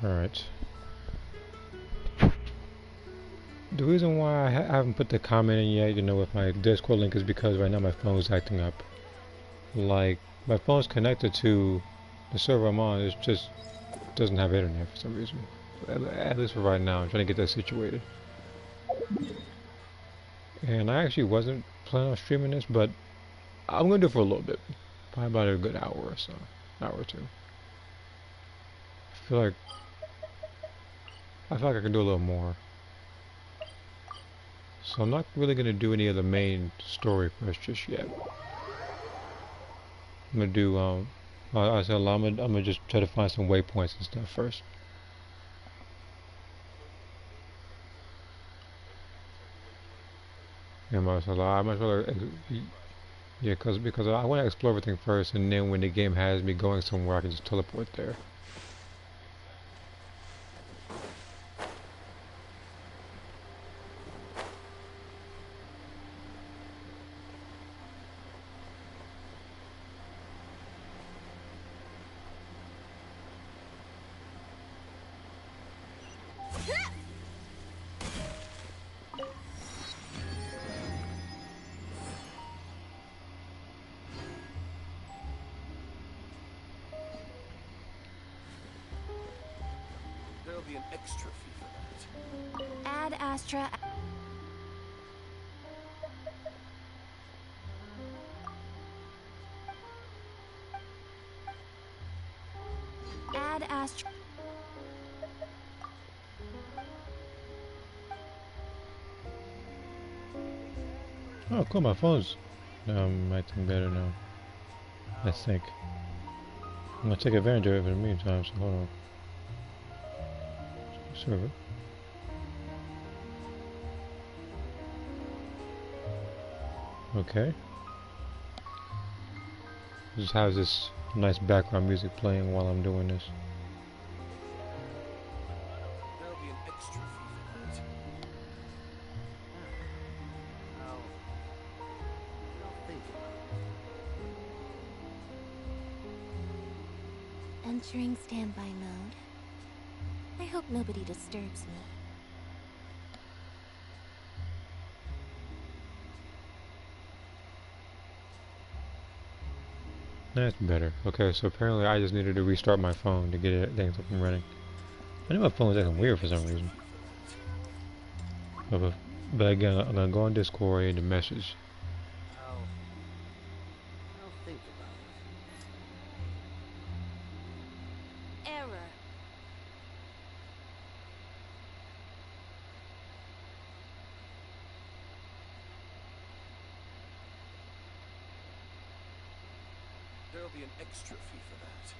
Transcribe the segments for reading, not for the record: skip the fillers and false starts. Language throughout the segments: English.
Alright. The reason why I haven't put the comment in yet, with my Discord link is because right now my phone's acting up. Like, my phone's connected to the server I'm on, it just doesn't have internet for some reason. At least for right now, I'm trying to get that situated. And I actually wasn't planning on streaming this, but I'm gonna do it for a little bit. Probably about a good hour or so. Hour or two. I feel like I can do a little more. So I'm not really gonna do any of the main story quests just yet. I'm gonna do I said I'm gonna just try to find some waypoints and stuff first. Yeah, I much rather yeah, because I want to explore everything first, and then when the game has me going somewhere, I can just teleport there. There'll be an extra fee for that. Ad Astra. Ad Astra. Oh, cool, my phone's acting better now. I think. I'm gonna take advantage of it in the meantime, so hold on. Server. Okay. Just have this nice background music playing while I'm doing this. There'll be an extra fee for that. I'll think about it. Entering standby mode. I hope nobody disturbs me. That's better. Okay, so apparently I just needed to restart my phone to get things up and running. I know my phone's acting weird for some reason. But again, I'm gonna go on Discord and the message. I'll think about it. Error. There'll be an extra fee for that.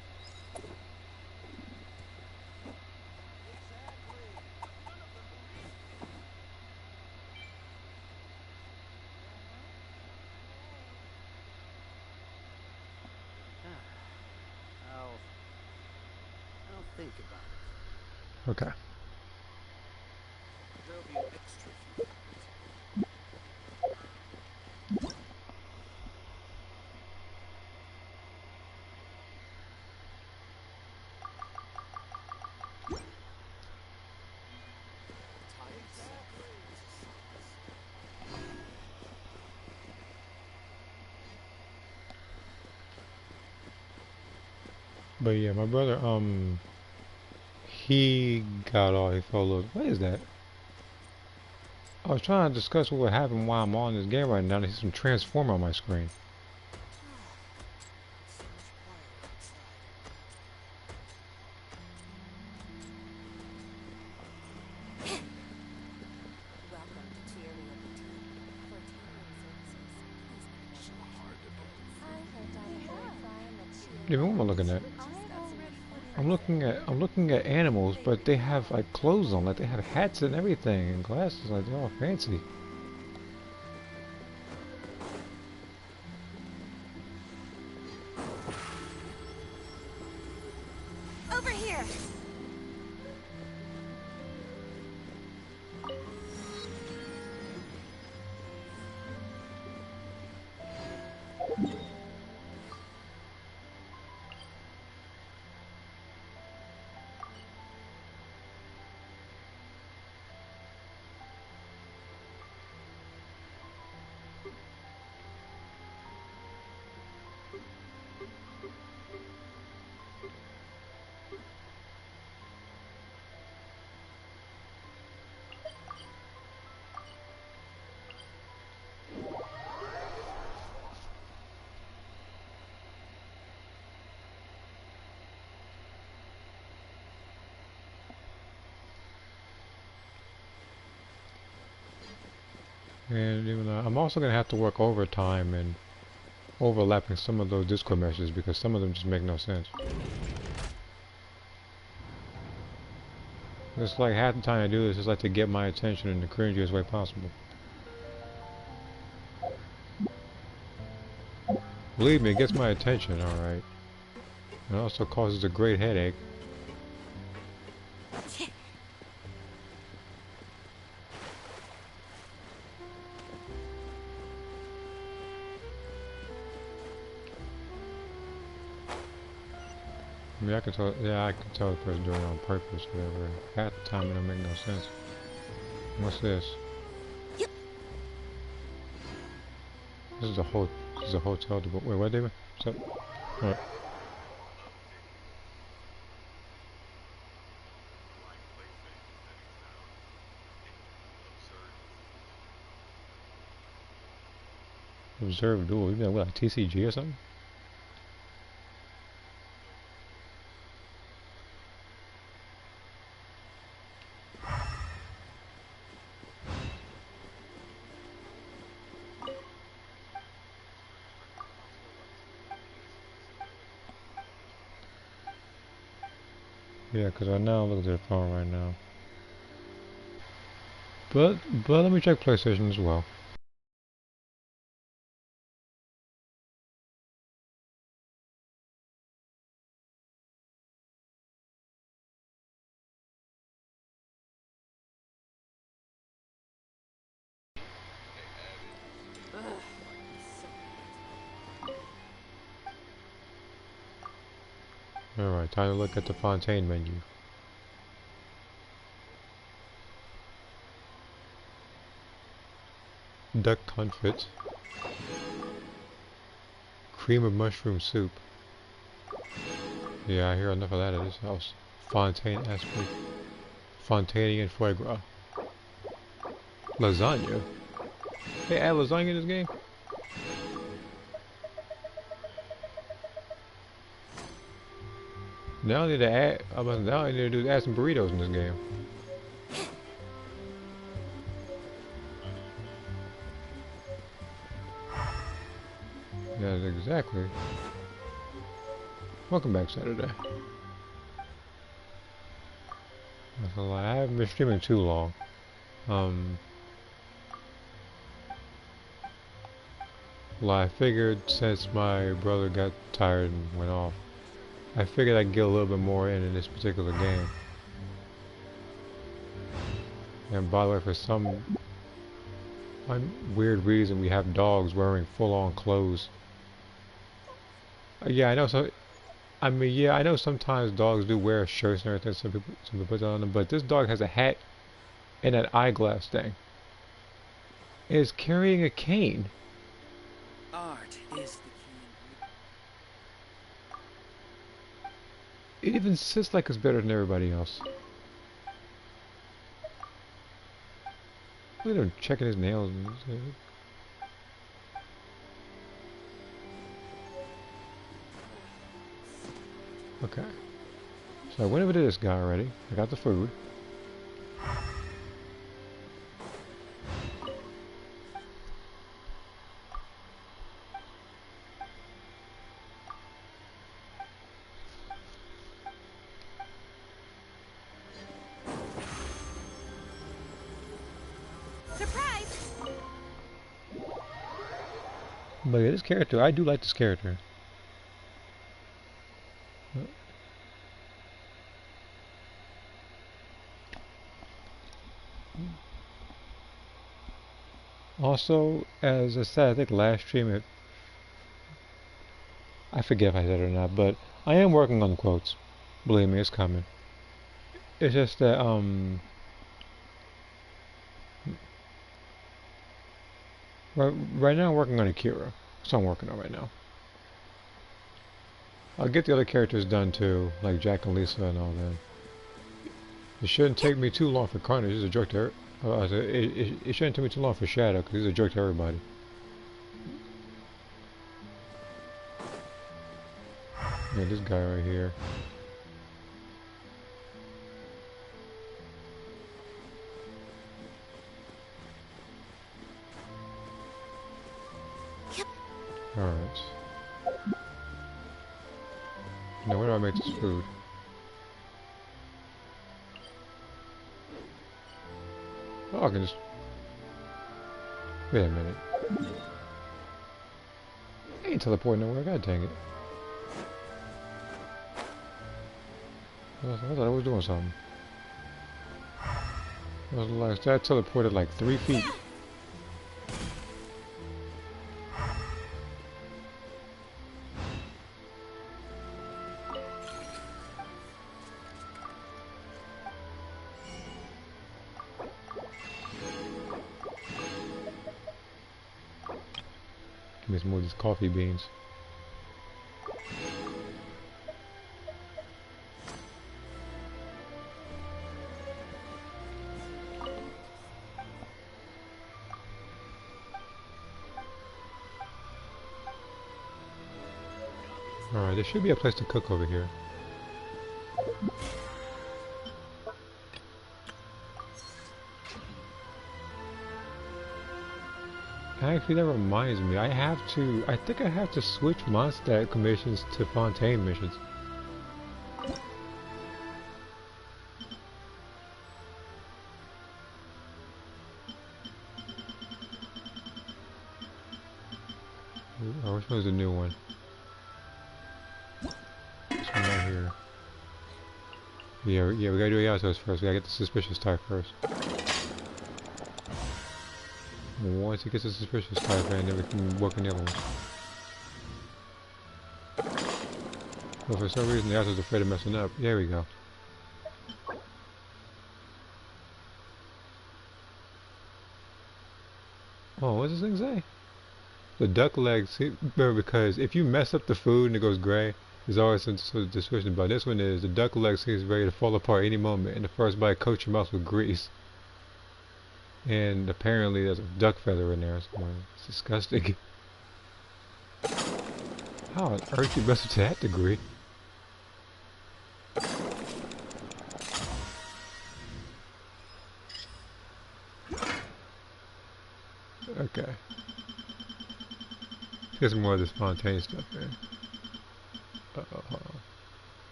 I'll think about it. Okay. There'll be an extra fee. But yeah, my brother, he got all, he felt a little, what is that? I was trying to discuss what would happen while I'm on this game right now, and there's some transformer on my screen. Yeah, what am I looking at? I'm looking at animals, but they have like clothes on, like they have hats and everything, and glasses, like they're all fancy. Over here. And even I'm also gonna have to work overtime and overlapping some of those Discord messages because some of them just make no sense. It's like half the time I do this is like to get my attention in the cringiest way possible. Believe me, it gets my attention, alright. It also causes a great headache. I mean, I can tell, yeah, I can tell the person doing it on purpose, whatever. Half the time it don't make no sense. What's this? This is a this is a hotel. Wait, what, David? What's up? What? Observe duel. You mean what, like TCG or something? Yeah, because right now I'm looking at the phone right now. But let me check PlayStation as well. Alright, time to look at the Fontaine menu. Duck confit. Cream of mushroom soup. Yeah, I hear enough of that at this house. Fontaine Esprit. Fontaine and foie gras. Lasagna? They add lasagna in this game? Now I need to add, now I need to do add some burritos in this game. Yeah, exactly. Welcome back, Saturday. That's a lie. I haven't been streaming too long. Well, I figured since my brother got tired and went off, I figured I'd get a little bit more in this particular game. And by the way, for some weird reason, we have dogs wearing full-on clothes. Yeah, I know. So, I mean, yeah, I know sometimes dogs do wear shirts and everything. Some people put that on them, but this dog has a hat and an eyeglass thing. And it's carrying a cane. Art is the It even sits like it's better than everybody else. Look at him checking his nails. Okay. So I went over to this guy already. I got the food. Surprise! But yeah, this character, I do like this character. Also, as I said, I think last stream, I forget if I said it or not, but I am working on the quotes. Believe me, it's coming. It's just that, right now I'm working on Akira. That's what I'm working on right now. I'll get the other characters done too, like Jack and Lisa and all that. It shouldn't take me too long for Carnage. He's a jerk to it shouldn't take me too long for Shadow, because he's a jerk to everybody. Yeah, this guy right here. Alright. Now where do I make this food? Oh, I can just... Wait a minute. I ain't teleporting nowhere, god dang it. I thought I was doing something. I was like, that teleported like 3 feet. Give me some more of these coffee beans. Alright, there should be a place to cook over here. Actually, that reminds me, I think I have to switch Mondstadt missions to Fontaine missions. Oh, which one's the new one? This one right here. Yeah, we gotta do Yatos first. We gotta get the suspicious type first. Once he gets the suspicious type, and then we can work on the other ones. But for some reason, Yato's afraid of messing up. There we go. Oh, what does this thing say? The duck legs, remember, because if you mess up the food and it goes gray, there's always some sort of description about this one is the duck leg seems ready to fall apart any moment, and the first bite coats your mouth with grease. And apparently there's a duck feather in there somewhere. It's disgusting. How on earth you mess up to that degree? Okay. Get some more of this Fontaine stuff in.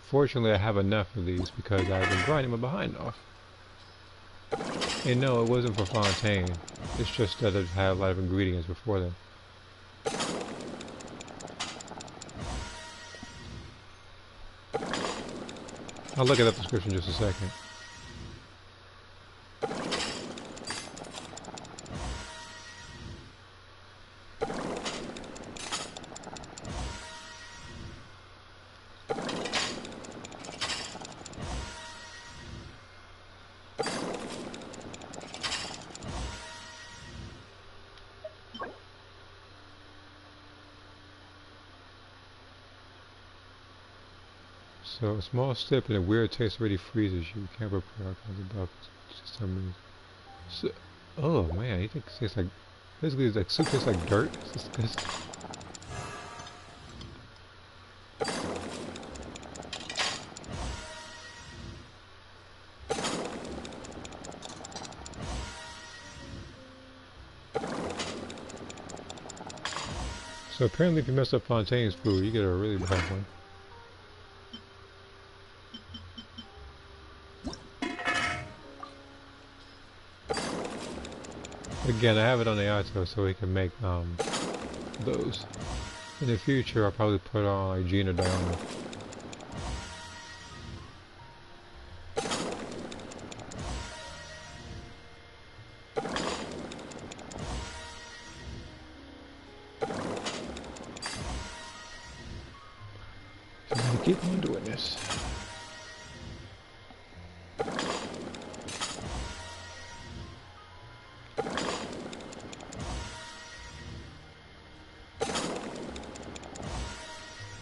Fortunately, I have enough of these because I've been grinding my behind off. And no, it wasn't for Fontaine. It's just that I've had a lot of ingredients before then. I'll look at that description in just a second. So a small step and a weird taste already freezes you. You can't prepare all kinds of buffs. Just some reason. So, oh man, you think it tastes like basically it's like soup tastes like dirt? It's disgusting. So apparently if you mess up Fontaine's food, you get a really bad one. Again, I have it on the auto so we can make those. In the future, I'll probably put on like Gene or Diana. I'm gonna keep on doing this.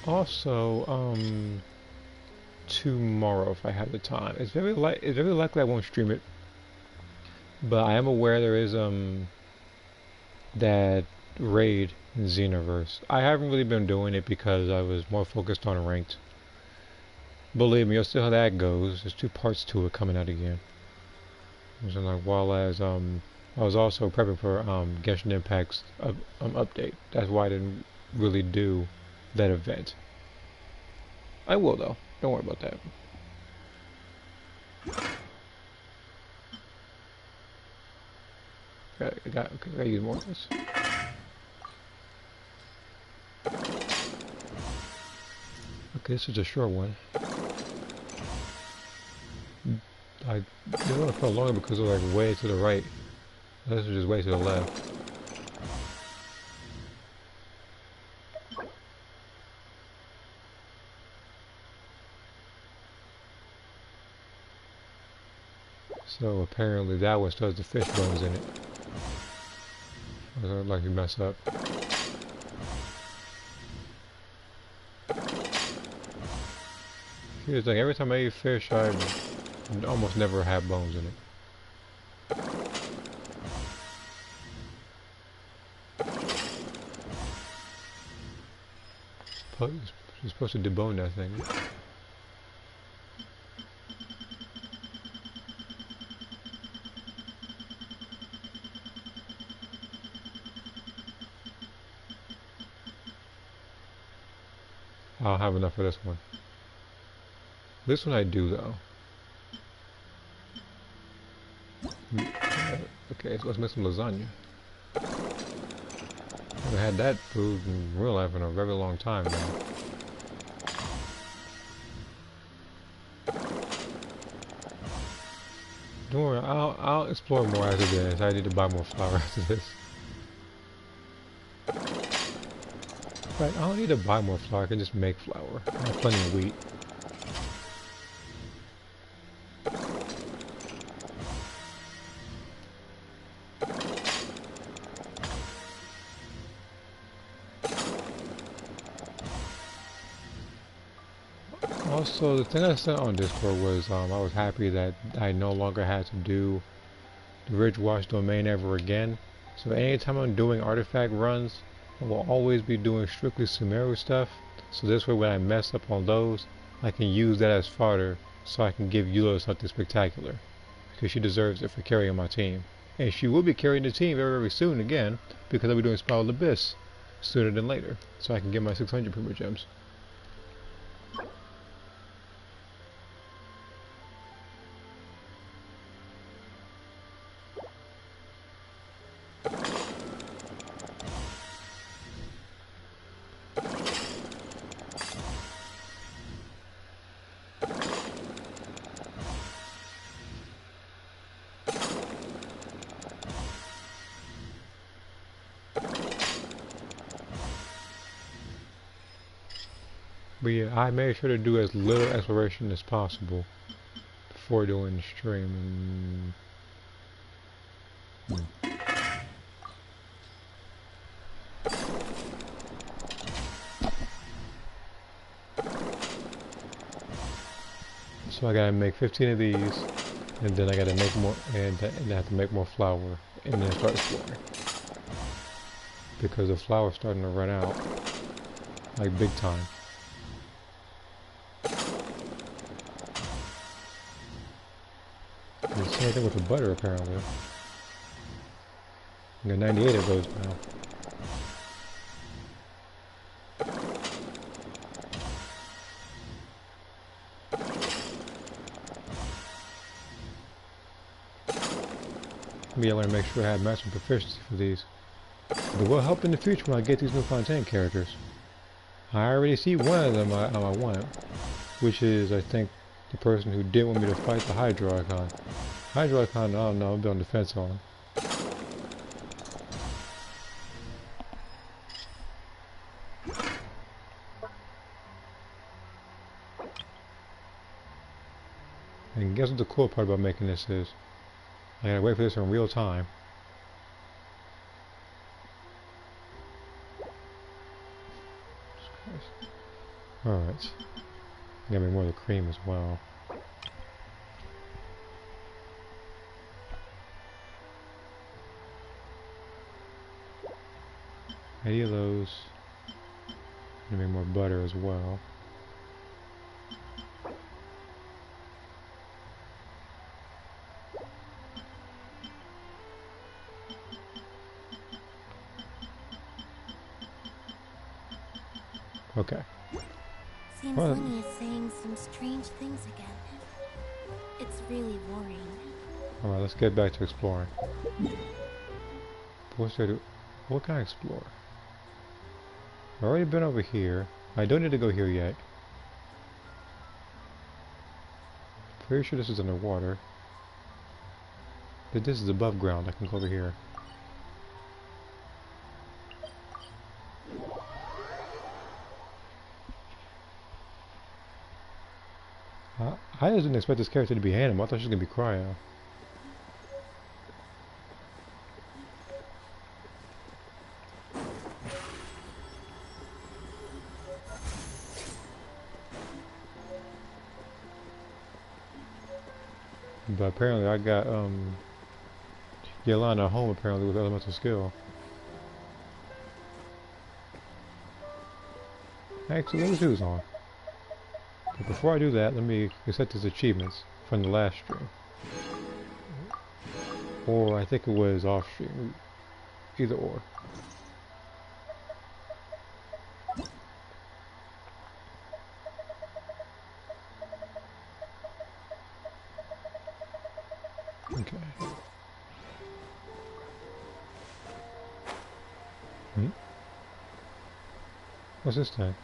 Also, tomorrow if I have the time. It's very likely I won't stream it, but I am aware there is that raid in Xenoverse. I haven't really been doing it because I was more focused on ranked. Believe me, you'll see how that goes. There's two parts to it coming out again. So like, while as I was also prepping for Genshin Impact's update. That's why I didn't really do that event. I will though. Don't worry about that. Okay, I gotta use more of this. Okay, this is a short one. I didn't want to put longer because it was like way to the right. This is just way to the left. So apparently that one still has the fish bones in it. So I'd like to mess up. Here's the thing, every time I eat fish I almost never have bones in it. You're supposed to debone that thing. I don't have enough for this one. This one I do though. Okay, so let's make some lasagna. Haven't had that food in real life in a very long time now. Don't worry, I'll explore more after this. I need to buy more flour after this. Right, I don't need to buy more flour, I can just make flour. I have plenty of wheat. Also, the thing I said on Discord was I was happy that I no longer had to do the Ridgewash domain ever again. So anytime I'm doing artifact runs, I will always be doing strictly Sumeru stuff. So this way when I mess up on those, I can use that as fodder so I can give Eula something spectacular. Because she deserves it for carrying my team. And she will be carrying the team very, very soon again, because I'll be doing Spiral Abyss sooner than later. So I can get my 600 Prima Gems. But yeah, I made sure to do as little exploration as possible before doing the stream. So I gotta make 15 of these, and then I gotta make more, and I have to make more flour, and then start exploring. Because the flour's starting to run out, like big time. The same thing with the butter, apparently. I got 98 of those now. Maybe I want to make sure I have maximum proficiency for these. But will help in the future when I get these new Fontaine characters. I already see one of them I want, which is, I think, the person who did want me to fight the Hydro Icon. Hydro Icon, I don't know, I'll be on the fence on him. And guess what the cool part about making this is? I gotta wait for this in real time. Alright. Got me more of the cream as well. 80 of those. And make more butter as well. Okay. Seems Well, Lenny is saying some strange things again. It's really worrying. alright, let's get back to exploring. What's there to... What can I explore? I've already been over here. I don't need to go here yet. Pretty sure this is underwater. But this is above ground. I can go over here. I just didn't expect this character to be animal. I thought she was going to be cryo. But apparently I got, Yolanda home apparently with elemental skill. Actually, let me see who's on. But before I do that, let me accept his achievements from the last stream. Or I think it was off stream. Either or. Okay. What's this thing?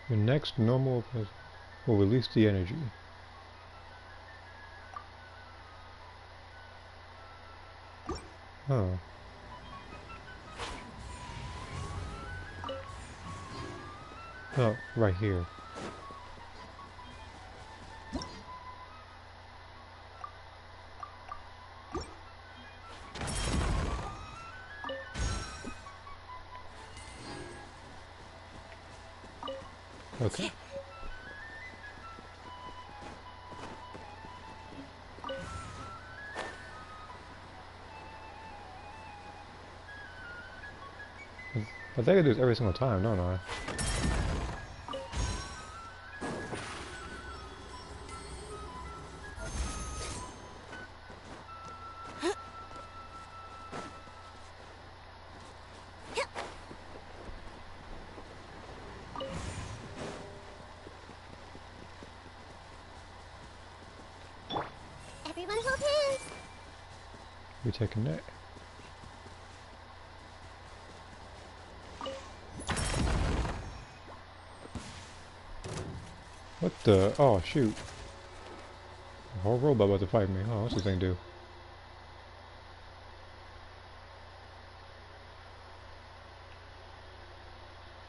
Your next normal will release the energy. Oh. Oh, right here. Okay. I think I do this every single time, don't I? Everyone hold hands! We taking that. What the? Oh, shoot. A whole robot about to fight me. Oh, what's this thing do?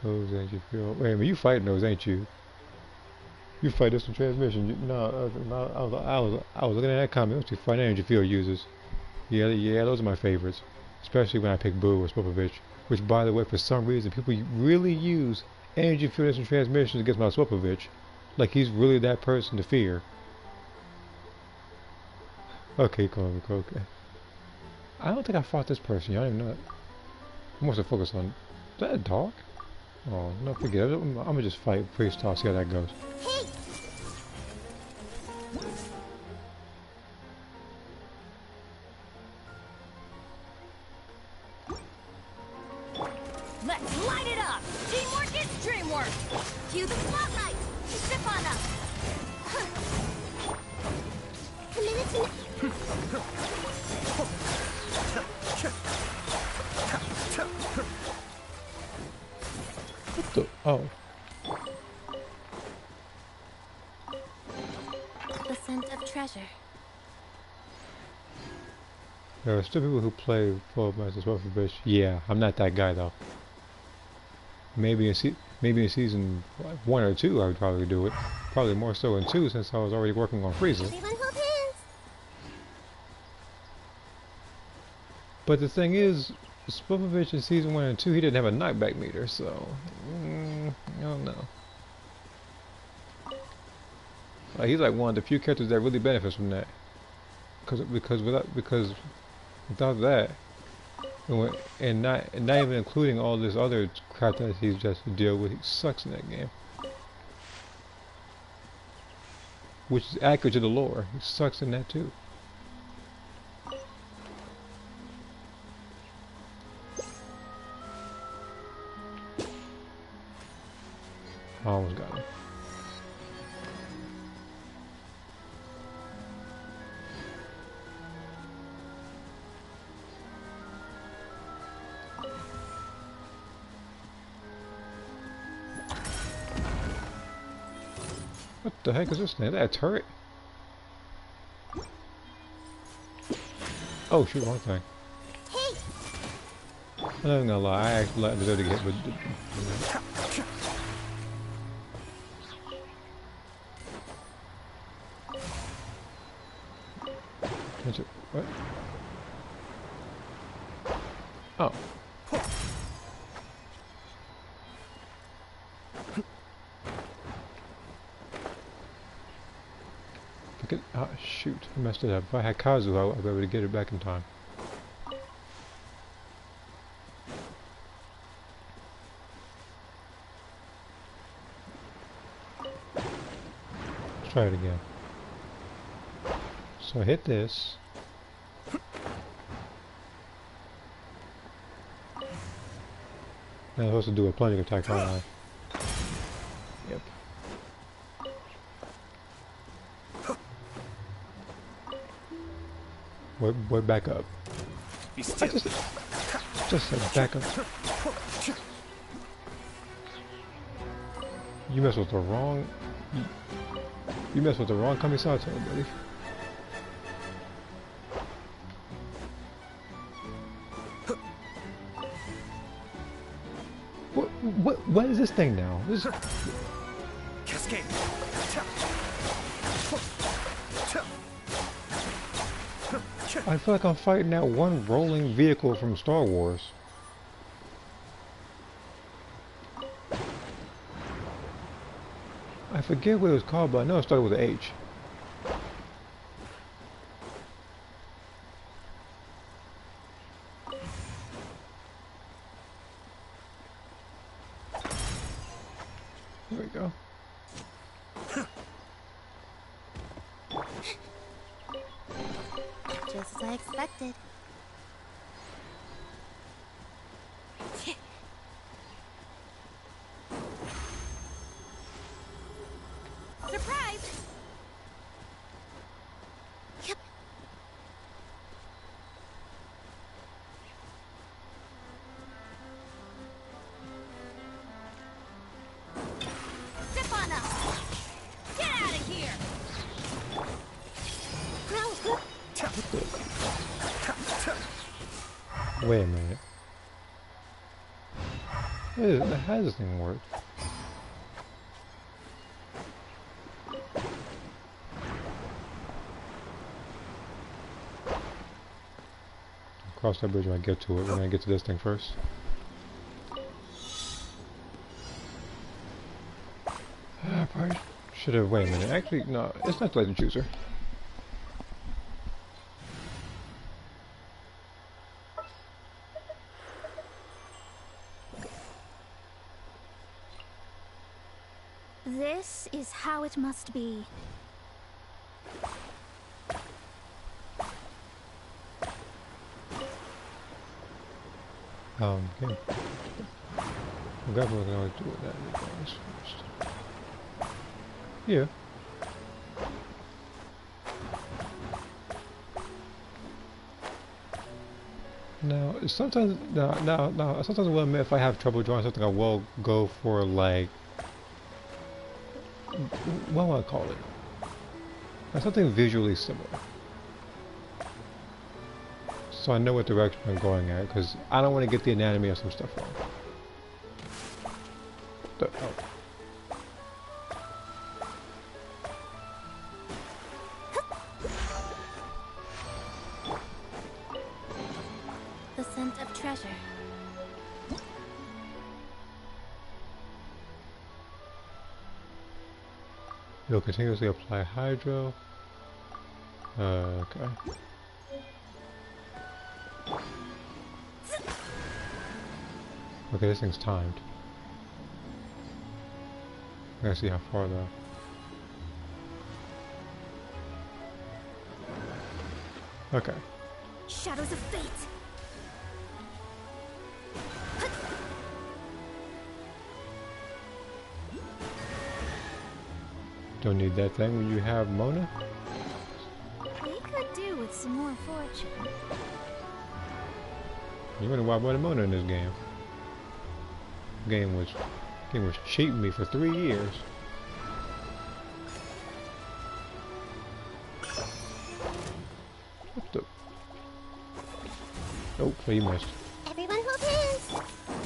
Those ain't you feel. Wait a minute, you fighting those, ain't you? You fight this in transmission. I was looking at that comment. What's you fighting energy field users? Yeah, those are my favorites. Especially when I pick Boo or Swopovich. Which, by the way, for some reason, people really use energy field and transmissions against my Swopovich. Like he's really that person to fear. Okay, cool, okay. I don't think I fought this person. I don't even know that. I'm supposed to focus on. Is that a dog? Oh, no, forget it. I'm gonna just fight Priest Talk, see how that goes. Hey! Let's light it up! Teamwork is dreamwork! Cue the spotlight! Step on up! What the? Oh. The scent of treasure. There are still people who play Full Master Swopovich. Yeah, I'm not that guy though. Maybe in season 1 or 2 I would probably do it. Probably more so in 2 since I was already working on Frieza. Everyone hold hands! But the thing is, Spopovich in season 1 and 2, he didn't have a knockback meter, so I don't know. He's like one of the few characters that really benefits from that, because without that, and not even including all this other crap that he's just to deal with, he sucks in that game. Which is accurate to the lore. He sucks in that too. I almost got him. What the heck is this thing? Is that a turret? Oh shoot, wrong thing. I'm not even gonna lie, I actually deserve to get hit with. What? Oh. Oh shoot, I messed it up. If I had Kazu, I'd be able to get it back in time. Let's try it again. So I hit this. Now I'm supposed to do a plunging attack, aren't I? Yep. We're back up. Just said back up. You mess with the wrong. You mess with the wrong Kamisato, buddy. What is this thing now? This Cascade. I feel like I'm fighting that one rolling vehicle from Star Wars. I forget what it was called, but I know it started with an H. There we go. Just as I expected. Surprise! Yep. Step on up! Get out of here! Wait a minute. How does this thing work? Cross that bridge when I get to it. We're gonna get to this thing first. I probably should have. Wait a minute. Actually, no. It's not the Legend Chooser. This is how it must be. Okay. I'm definitely gonna do that first. Yeah. Now, sometimes, sometimes I will admit if I have trouble drawing something, I will go for like, what do I call it? Like something visually similar. So I know what direction I'm going at, because I don't want to get the anatomy of some stuff wrong. treasure. You'll continuously apply hydro. Okay. Okay, this thing's timed. I gotta see how far though. Okay. Shadows of fate. Don't need that thing when you have Mona. We could do with some more fortune. You wonder why I wanted Mona in this game. Game was cheating me for 3 years. What the? Nope, so you missed. Everyone hold hands!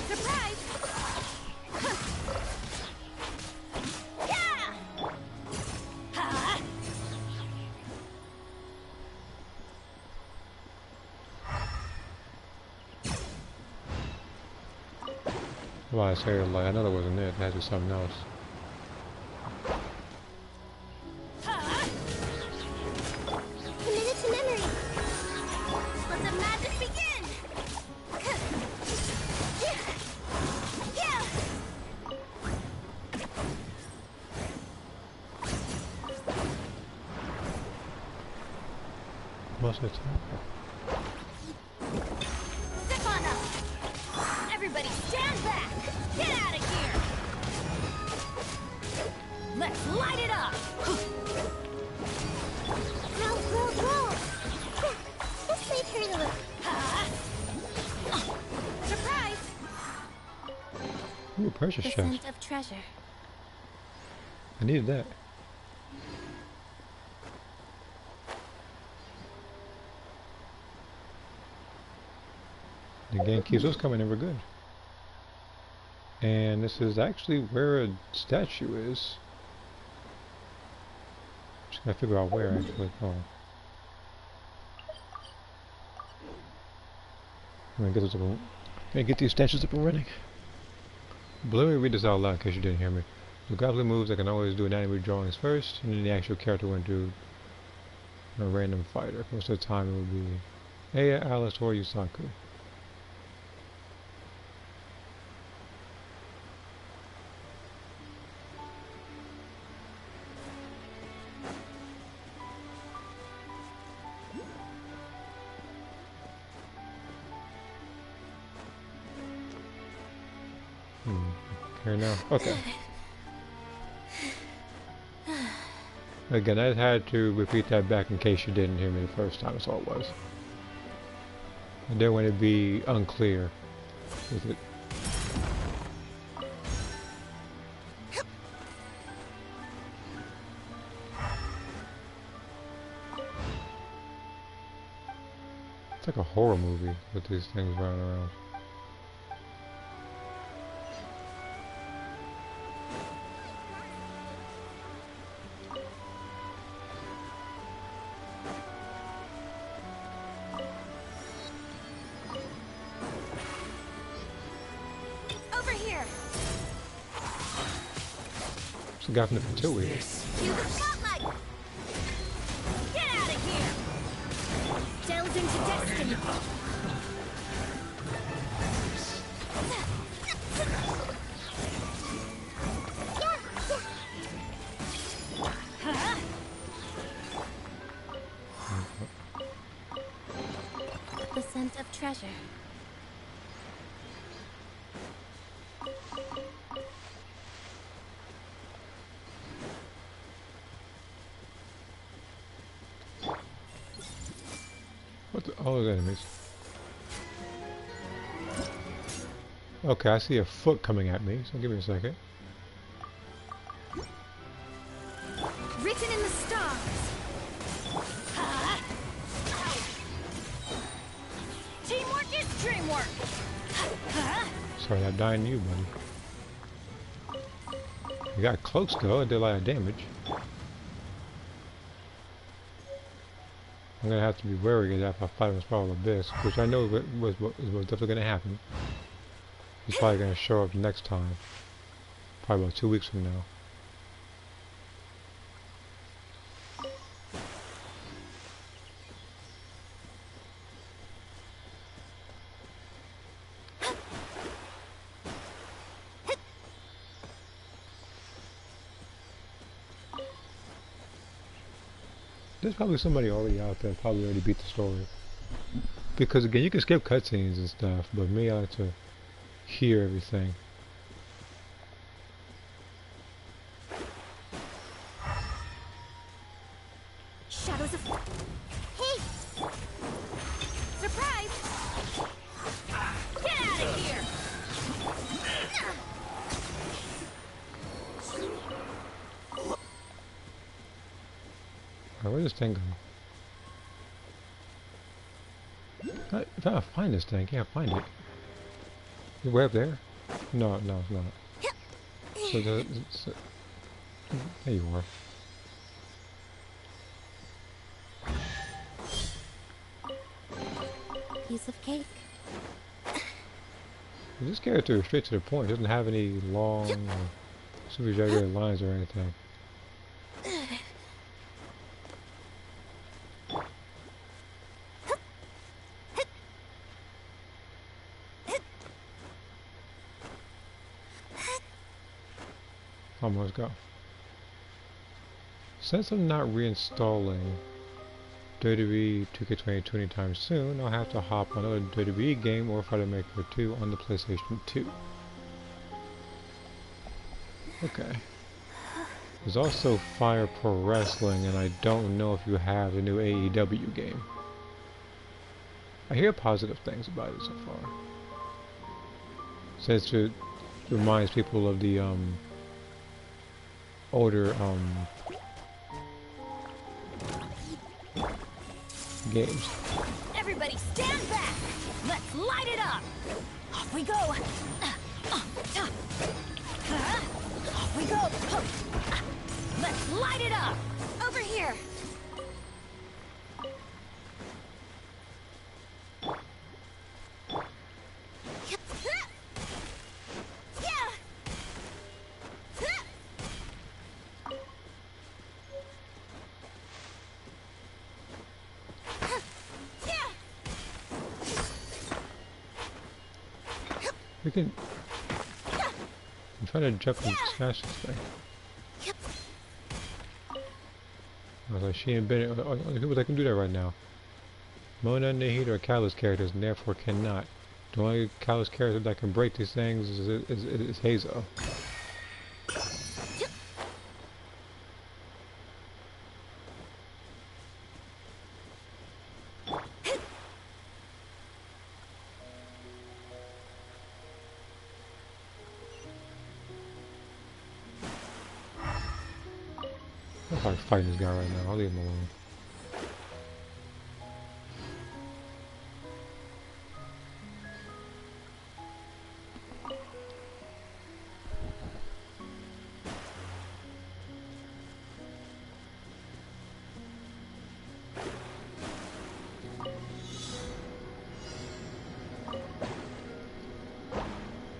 Surprise! Yeah! Ha! Why I say it like I know that wasn't it. It had to be something else. Committed to memory! Let the magic begin! Yeah! Most of the time. Zip on up! Everybody stand back! Get out of here! Let's light it up! Roll, roll, roll! This may hurt a little. Surprise! Ooh, precious The chest. scent of treasure. I needed that. The game keeps those coming in, we're good. And this is actually where a statue is. Just gotta figure out where actually. Oh. I'm gonna get this up and, gonna get these statues up and running. But let me read this out loud in case you didn't hear me. The goblin moves, I can always do anatomy drawings first, and then the actual character will do a random fighter. Most of the time it will be Aya, Alice, or Yusaku. Here now. Okay. Again, I had to repeat that back in case you didn't hear me the first time, that's all it was. I didn't want to be unclear with it. It's like a horror movie with these things running around. Over here! It's the guy from the Fatui. Use the spotlight! Get out of here! Delve into destiny! Huh? The scent of treasure. What the? Oh, those enemies. Okay, I see a foot coming at me, so give me a second. Written in the stars! Huh? Teamwork is dreamwork! Huh? Sorry, I died to you, buddy. You got close though, it did a lot of damage. I'm gonna have to be wary of that if I fight him Spiral Abyss, which I know was definitely gonna happen. He's probably gonna show up next time. Probably about 2 weeks from now. There's probably somebody already out there probably already beat the story. Because again, you can skip cutscenes and stuff, but me, I like to hear everything. Shadows of... Hey! Surprise! Get out of here! Alright, where's this thing go? If I find this thing, I can't find it. Is it way up there? No, no, it's not. So there you are. Piece of cake. This character is straight to the point. He doesn't have any long, super exaggerated lines or anything. Almost go. Since I'm not reinstalling WWE 2K22 anytime soon, I'll have to hop on another WWE game or Fighter Maker 2 on the PlayStation 2. Okay. There's also Fire Pro Wrestling, and I don't know if you have the new AEW game. I hear positive things about it so far. Since it reminds people of the older games. Everybody stand back! Let's light it up! Off we go! Off we go! Let's light it up! Over here! We can... I'm trying to jump and smash this thing. I was like, she and Bennett are the people that can do that right now. Mona, Nahida are Callus characters and therefore cannot. The only Callus character that can break these things is Hazel. I'm probably fighting this guy right now. I'll leave him alone.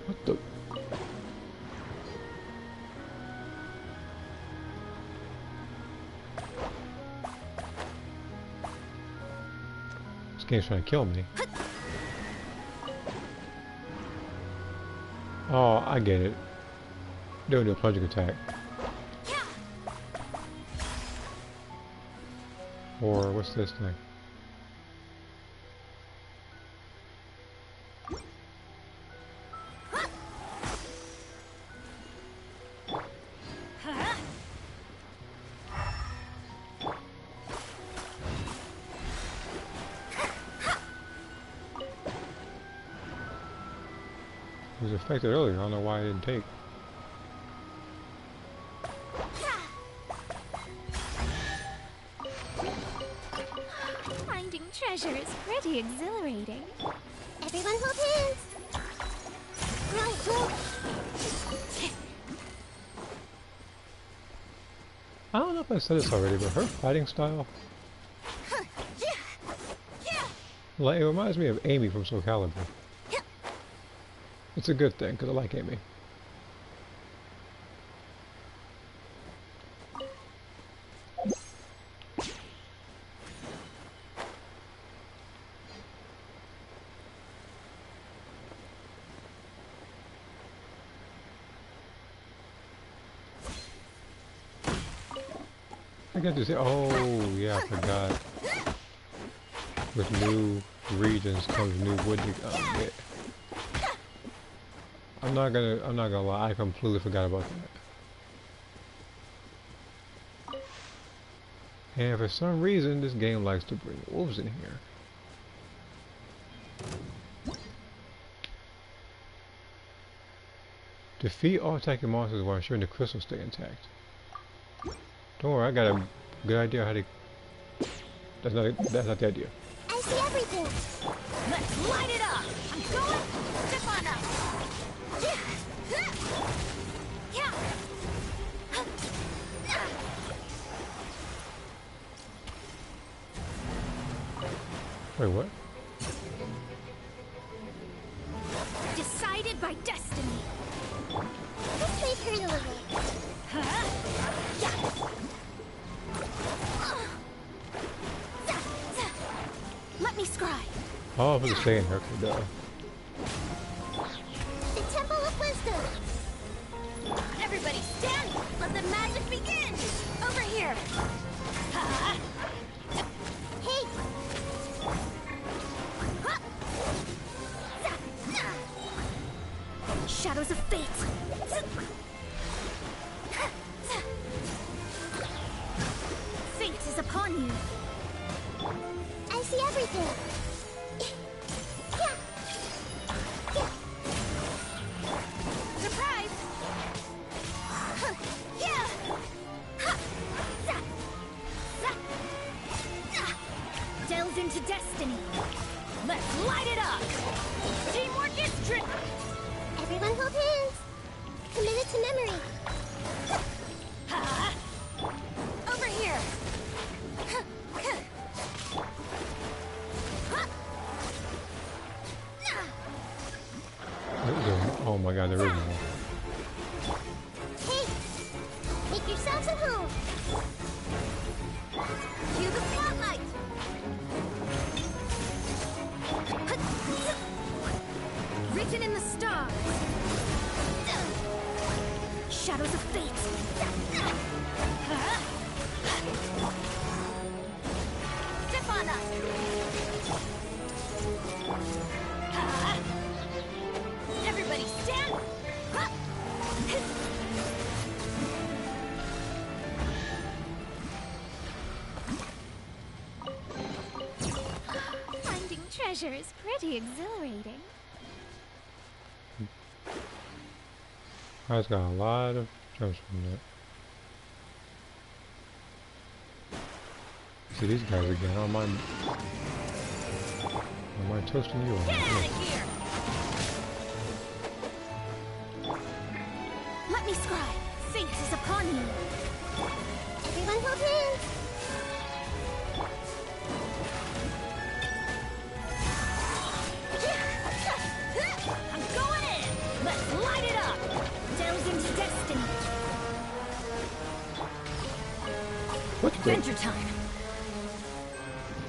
What the? This game's trying to kill me. Oh, I get it. Don't do a plunging attack. Or what's this thing? It was affected earlier. I don't know why it didn't take. Finding treasure is pretty exhilarating. Everyone hold hands. I don't know if I said this already, but her fighting style Like, it reminds me of Amy from Soul Calibur. It's a good thing, because I like Amy. I got to say, oh yeah, I forgot. With new regions comes new wood. Oh, yeah. I'm not gonna lie, I completely forgot about that. And for some reason, this game likes to bring wolves in here. Defeat all attacking monsters while ensuring the crystals stay intact. Don't worry, I got a good idea how to... That's not the idea. I see everything. Let's light it up. I'm going. Step on up. Yeah. Wait, what? Decided by destiny. This may hurt a little. Let me scry. Oh, I'm gonna stay in her, duh. The Temple of Wisdom. Everybody stand. Let the magic begin. Over here. Hey. Shadows of fate. Fate is upon you. I see everything. Surprise! Delves into destiny. Let's light it up. Teamwork is trick. Everyone hold hands. Committed to memory. Over here. Oh my god, there is one. Hey, make yourselves at home. Cue the spotlight. Written in the stars. Shadows of fate. Step on us. Everybody stand. Finding treasure is pretty exhilarating. I just got a lot of jumps from that. See these guys again. I don't mind toasting you. Get out of here! Let me scry. Fate is upon you. Everyone hold hands. I'm going in. Let's light it up. Delves into destiny. What the? Adventure time.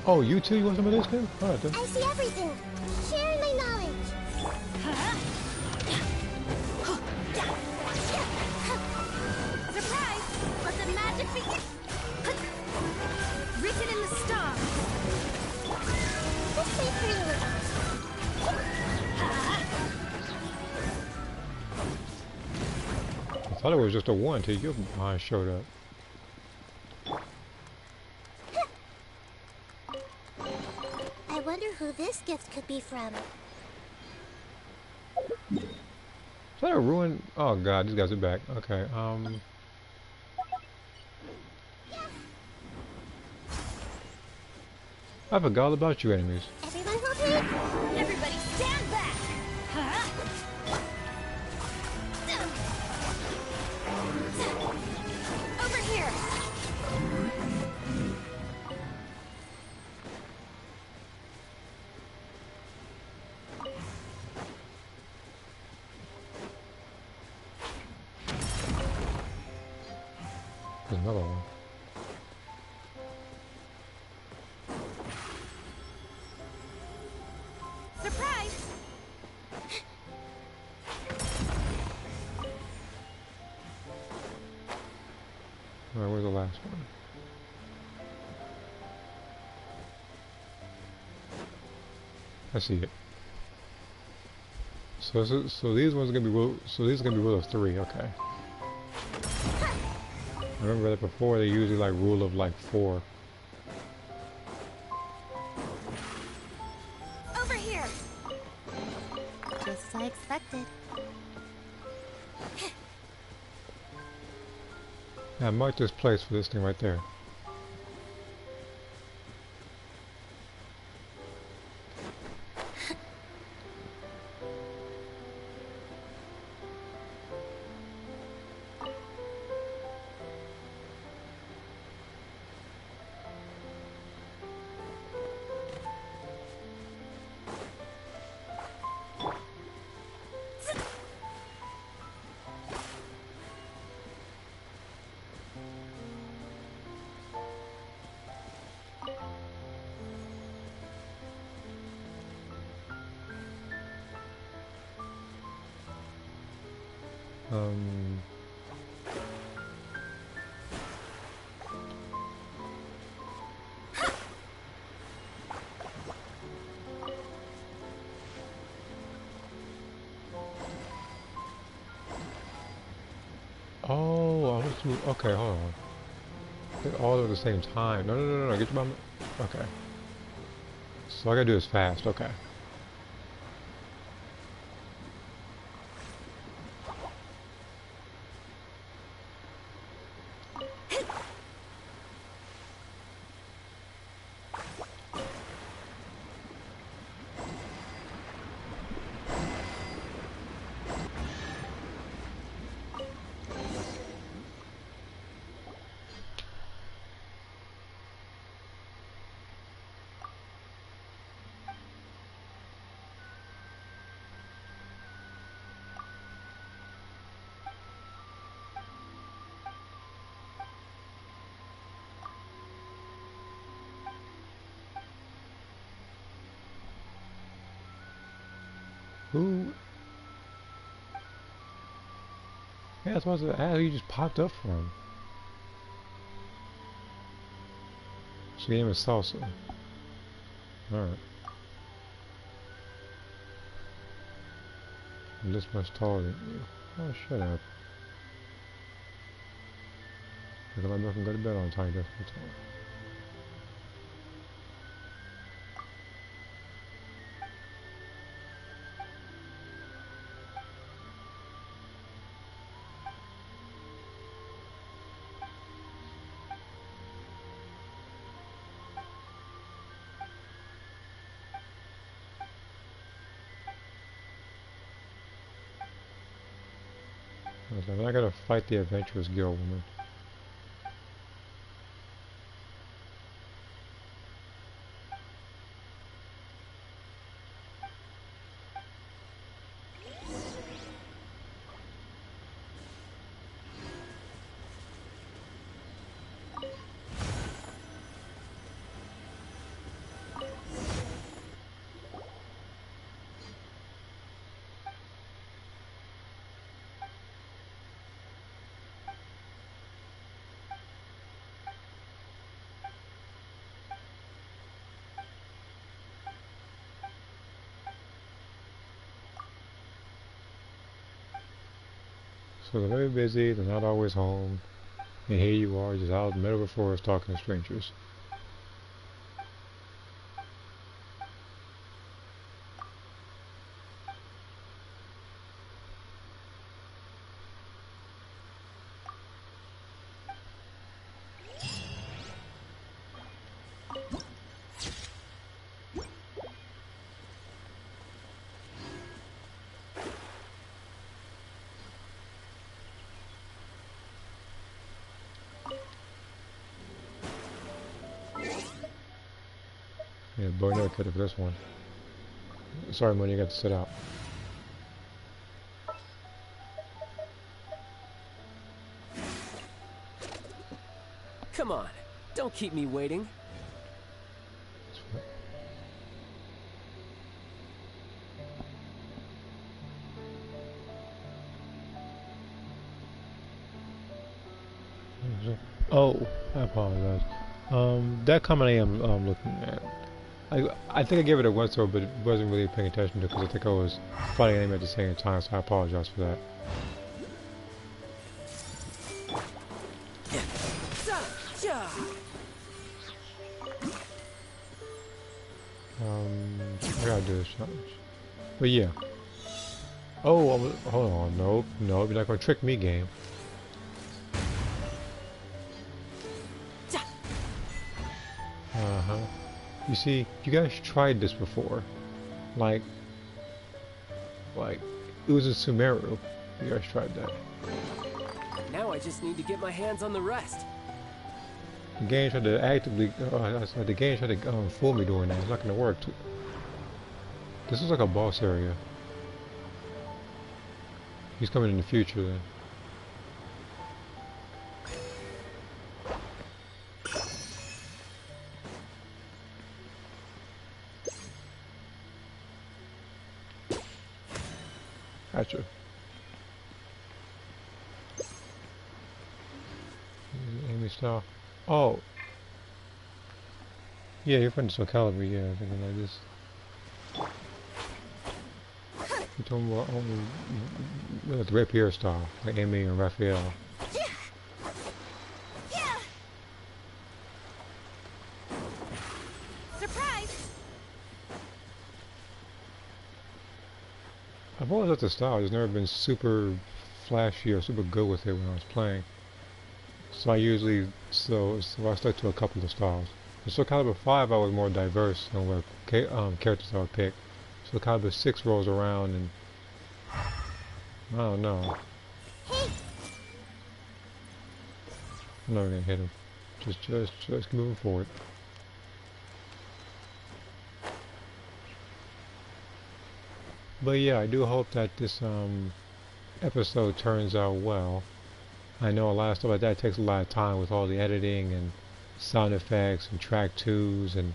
Oh, you too? You want some of this, kid? Alright then. I see everything. Share my knowledge. Surprise! Let the magic begin. Written in the stars. This may hurt a little. I thought it was just a one till your mind showed up. I wonder who this gift could be from. Is that a ruin? Oh god, these guys are back. Okay, I forgot all about you enemies. Everyone hold hands. Everybody stand back. Over here. Surprise! Alright, where's the last one? I see it. So these ones are gonna be rule of 3. Okay. I remember that before they usually like rule of like 4. Over here. Just as I expected. Now mark this place for this thing right there. Oh, I was okay. Hold on. They're all at the same time. No. Get your mom. Okay. So all I gotta do is fast. Okay. Who? Yeah, that's what how you just popped up from. So your name is Salsa. Alright. I'm this much taller than you. Oh, shut up. Look at my milk and go to bed on time, that's what's all. I gotta fight the adventurous guild woman. So they're very busy, they're not always home, and here you are just out in the middle of the forest talking to strangers. Yeah, boy, never could have this one. Sorry, Money, you got to sit out. Come on, don't keep me waiting. Oh, I apologize. That comment I am looking at. I think I gave it a once over, but wasn't really paying attention to it because I think I was fighting anime at the same time, so I apologize for that. I gotta do this challenge. But yeah. Oh, hold on. Nope, nope. You're not gonna trick me, game. Uh-huh. You see, you guys tried this before. Like, it was a Sumeru. You guys tried that. Now I just need to get my hands on the rest. The game tried to actively, the game tried to fool me doing that. It's not gonna work. This is like a boss area. He's coming in the future then. Gotcha. Amy style. Oh. Yeah, you're from Soul Calibur, yeah, something like this. You're talking about the rapier style, like Amy and Raphael. Surprise! I've always liked the style, I've just never been super flashy or super good with it when I was playing. So I usually, so I stuck to a couple of styles. In Soul Calibur 5 I was more diverse on what characters I would pick. Soul Calibur 6 rolls around and I don't know. I'm not gonna hit him. Just keep moving forward. But yeah, I do hope that this episode turns out well. I know a lot of stuff like that takes a lot of time with all the editing and sound effects and track twos and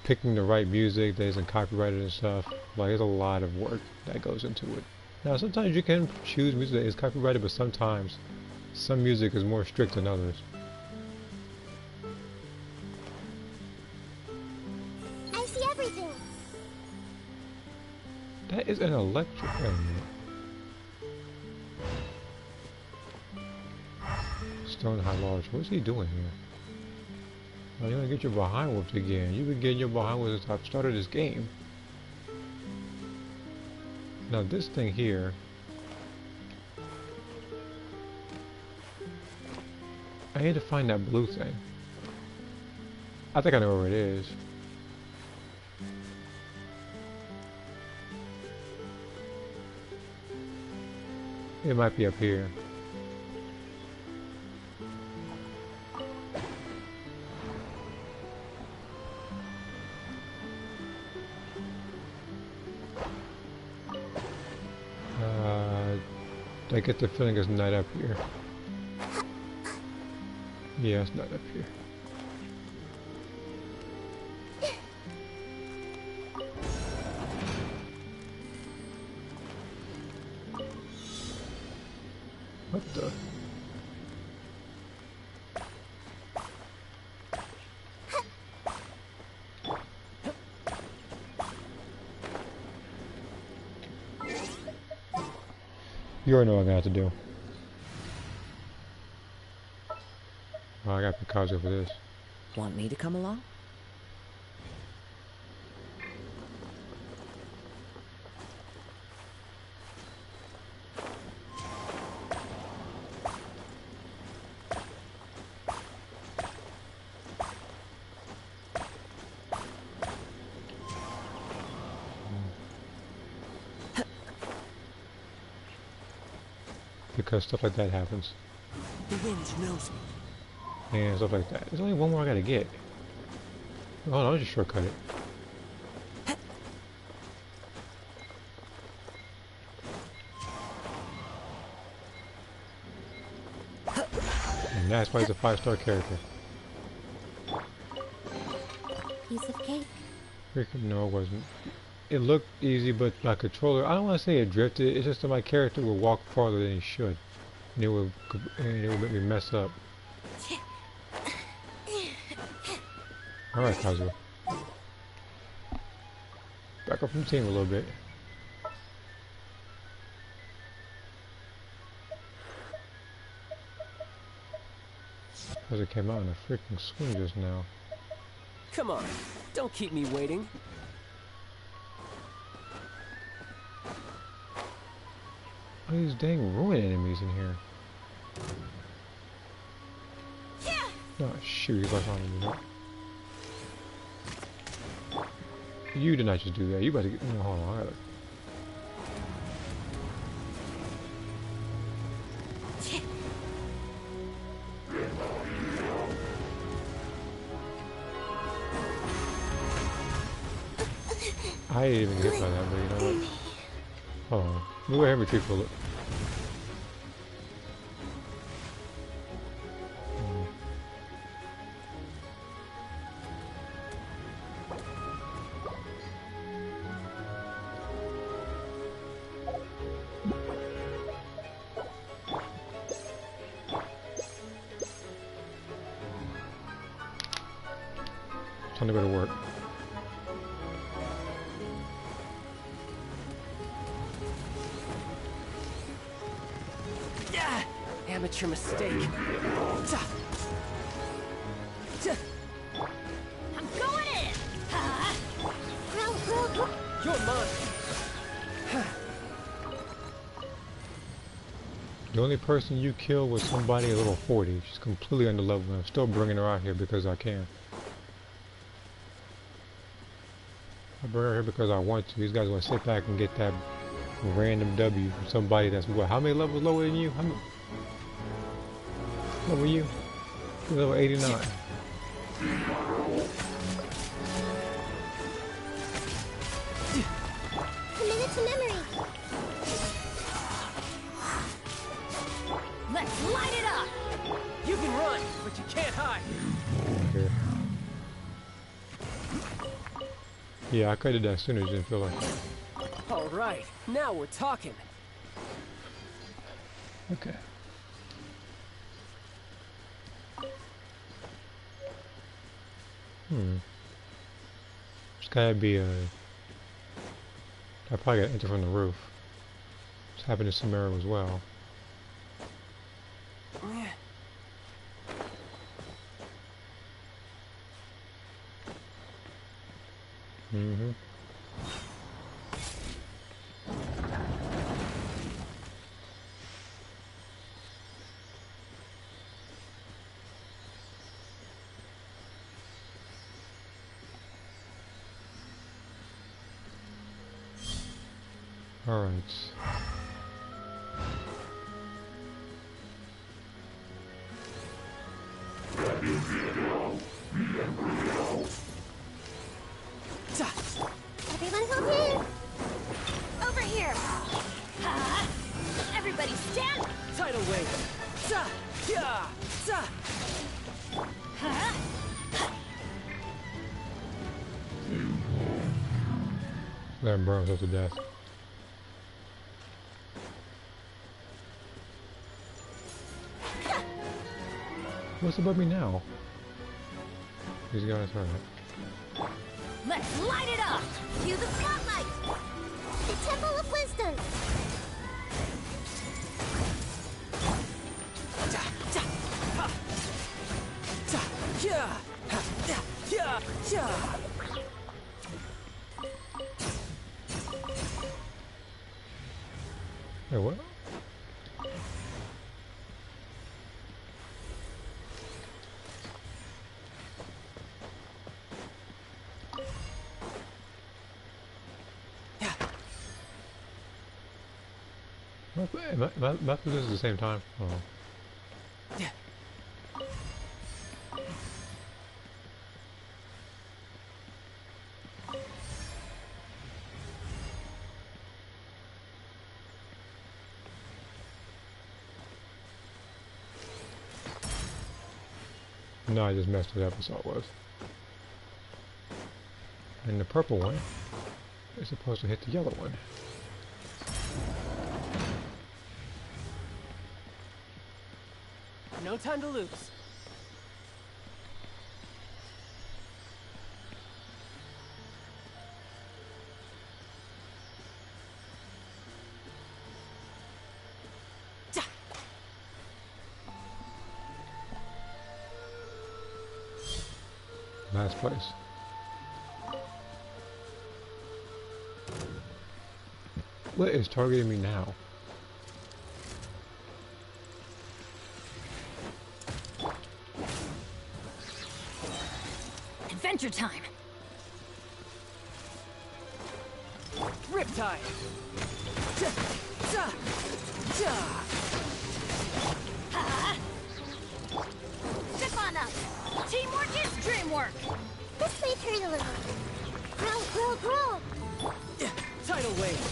picking the right music that isn't copyrighted and stuff. Like, there's a lot of work that goes into it. Now, sometimes you can choose music that is copyrighted, but sometimes some music is more strict than others. I see everything. That is an electric. Wait a minute. Stone High Lodge. What's he doing here? Oh, you want to get your behind whooped again. You've been getting your behind whooped since I've started this game. Now this thing here. I need to find that blue thing. I think I know where it is. It might be up here. I get the feeling it's not up here. Yeah, it's not up here. What the? You already know what I got to do. Oh, I got Picasso for this. Want me to come along? Because stuff like that happens. The wind knows me. And stuff like that. There's only one more I gotta get. Oh no, I'll just shortcut it. And that's why he's a 5-star character. Piece of cake. No, it wasn't. It looked easy, but my controller, I don't want to say it drifted, it's just that my character would walk farther than he should. and it would make me mess up. Alright, Kazuo. Back up from the team a little bit. Because it came out in a freaking swing just now. Come on, don't keep me waiting. All these dang ruin enemies in here. Oh shoot, he's like on me. You did not just do that. You about to get. No, hold on. I gotta. I didn't even get by that, but you know what? Hold on. Let me go ahead and retrieve bullet. Time to go to work. Amateur mistake. I'm going in! You're mine. The only person you killed was somebody a level 40. She's completely under level, and I'm still bringing her out here because I can. I bring her here because I want to. These guys want to sit back and get that random W from somebody that's what? How many levels lower than you? How many? What were you? You're level 89. Committed to memory. Let's light it up! You can run, but you can't hide. Okay. Yeah, I could have did that sooner, just didn't feel like it. Alright, now we're talking. Okay. There's gotta be a... I probably gotta enter from the roof. It's happened to Samara as well. Mm-hmm. All right. Everyone hold hands. Over here. Everybody stand. Tidal wave. Za! Ya! Za! Let him burn himself to death. What's above me now? These guys are right. Let's light it up. Cue the spotlight. The Temple of Wisdom. Ja! Ja! Ha! Za! Ya! Ha! Ya! Ya! Ya! Hey, what? Am I doing this at the same time? Oh. Yeah. No, I just messed it up, that's all it was. And the purple one is supposed to hit the yellow one. No time to lose. Last place. What is targeting me now? Adventure time. Riptide. Step on up. Teamwork is dreamwork. This may hurt a little. Grow, grow, grow. Tidal wave.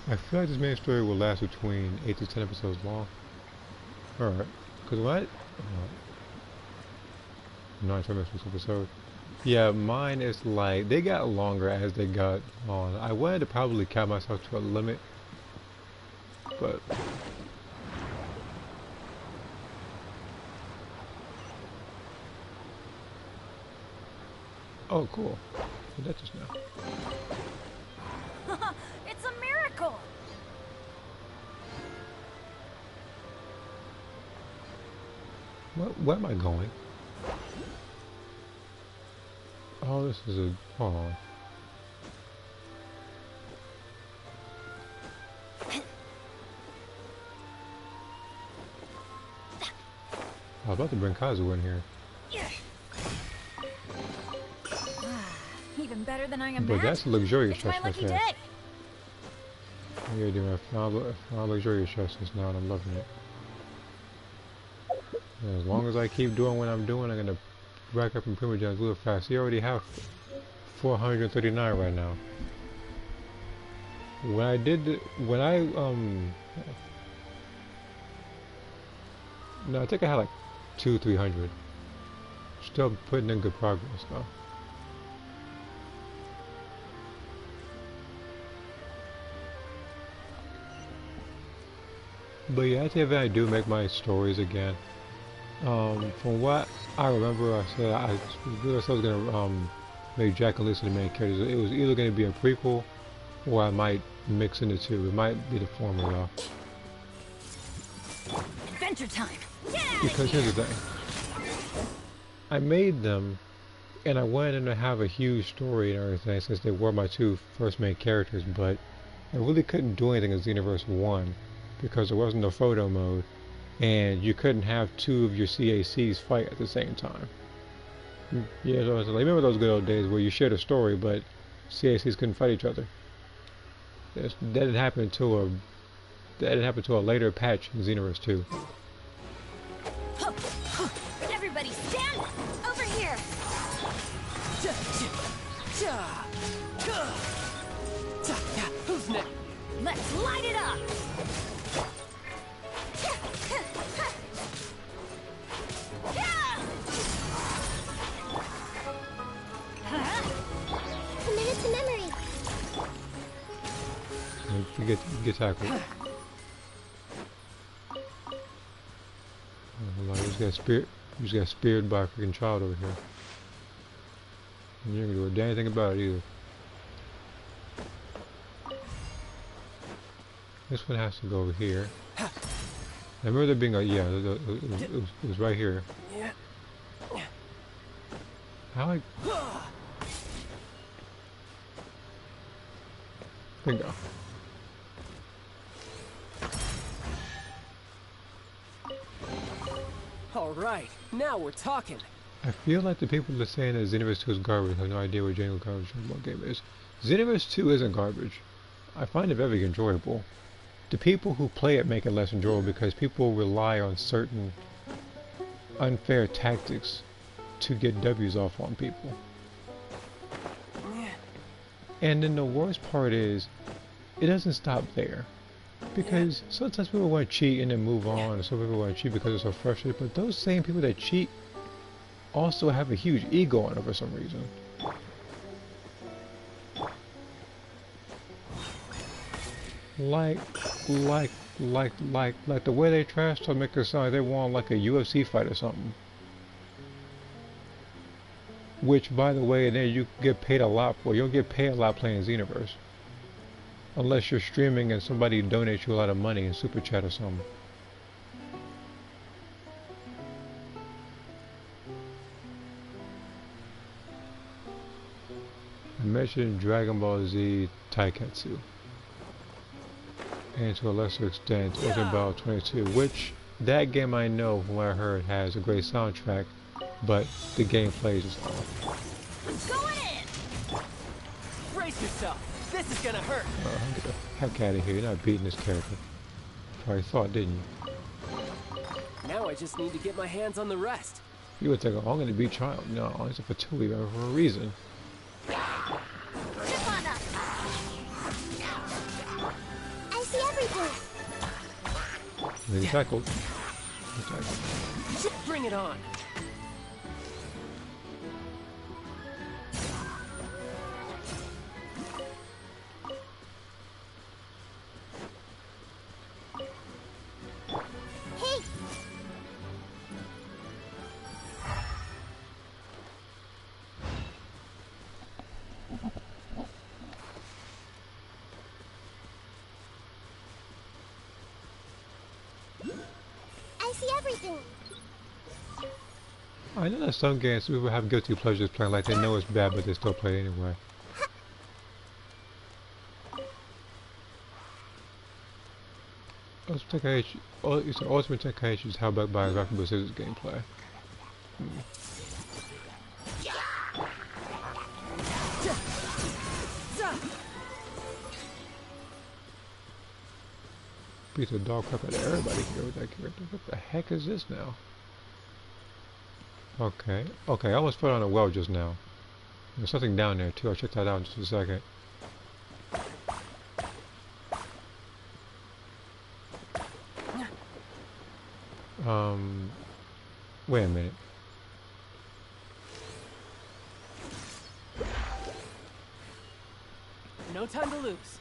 I feel like this main story will last between 8 to 10 episodes long. Alright. Because what? 9 to this episode. Yeah, mine is like, they got longer as they got on. I wanted to probably cap myself to a limit. But oh, cool. Did that just now? It's a miracle. Where am I going? Oh, this is a... Hold on. I was about to bring Kazu in here. Even better than I But imagined. that's a luxurious It's my dress right lucky there. day. Yeah, doing my luxurious dresses now and I'm loving it. Yeah, as long as I keep doing what I'm doing, I'm gonna rack up in Primogems real fast. You already have 439 right now. When I did no, I think I had like 200-300. Still putting in good progress though. But yeah, I think if I do make my stories again, from what I remember, I said I was gonna make Jack and Lisa the main characters. It was either gonna be a prequel, or I might mix in the two. It might be the former though. Adventure time. Because here's the thing, I made them, and I wanted them to have a huge story and everything since they were my two first main characters. But I really couldn't do anything in Xenoverse 1 because there wasn't a photo mode. And you couldn't have two of your CACs fight at the same time. Yeah, so like, remember those good old days where you shared a story, but CACs couldn't fight each other. That didn't happen until a later patch in Xenoverse 2. Everybody stand over here. Who's next? Let's light it up. Committed to memory. You get tackled. Oh, you just got speared by a freaking child over here. And you ain't gonna do a damn thing about it either. This one has to go over here. I remember there being a, yeah, it was right here. How I... Bingo. Alright, now we're talking. I feel like the people that are saying that Xenoverse 2 is garbage have no idea what genuine garbage what game is. Xenoverse 2 isn't garbage. I find it very enjoyable. the people who play it make it less enjoyable because people rely on certain unfair tactics to get W's off on people. And then the worst part is, it doesn't stop there. Because sometimes people want to cheat and then move on, and some people want to cheat because they're so frustrated, but those same people that cheat also have a huge ego on it for some reason. Like the way they trash to make it sound like they want like a UFC fight or something. Which, by the way, then you get paid a lot for. You don't get paid a lot playing Xenoverse. Unless you're streaming and somebody donates you a lot of money in Super Chat or something. I mentioned Dragon Ball Z Taiketsu. And to a lesser extent, Ultimate Battle 22, which that game I know from what I heard has a great soundtrack, but the gameplay is just off. Going in! Brace yourself. This is gonna hurt. Get the heck out of here. You're not beating this character. Probably thought, didn't you? Now I just need to get my hands on the rest. You would think, oh, I'm going to beat Child. No, it's a fertility for a reason. Zip on up. I see everything. He's tackled. Bring it on. I know that some games people have guilty pleasures playing like they know it's bad but they still play it anyway. Ultimate Tenkaichi is held back by Rocket Scissors gameplay. Beat the dog crap out of everybody here with that character. What the heck is this now? Okay, I almost fell on a well just now. There's something down there too, I'll check that out in just a second. Wait a minute. No time to lose.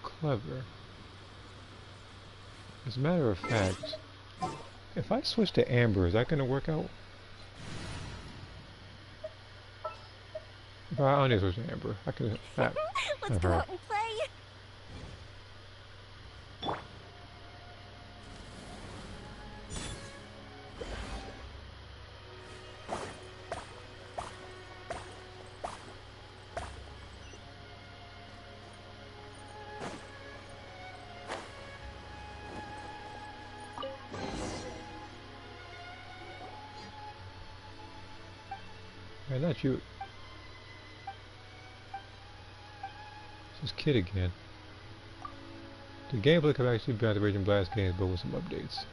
Clever. As a matter of fact, if I switch to Amber, is that going to work out? If I don't need to switch to Amber. I can. Let's go out and play. Hey, not you. This is Kid again. The gameplay could actually be on the Raging Blast games, but with some updates.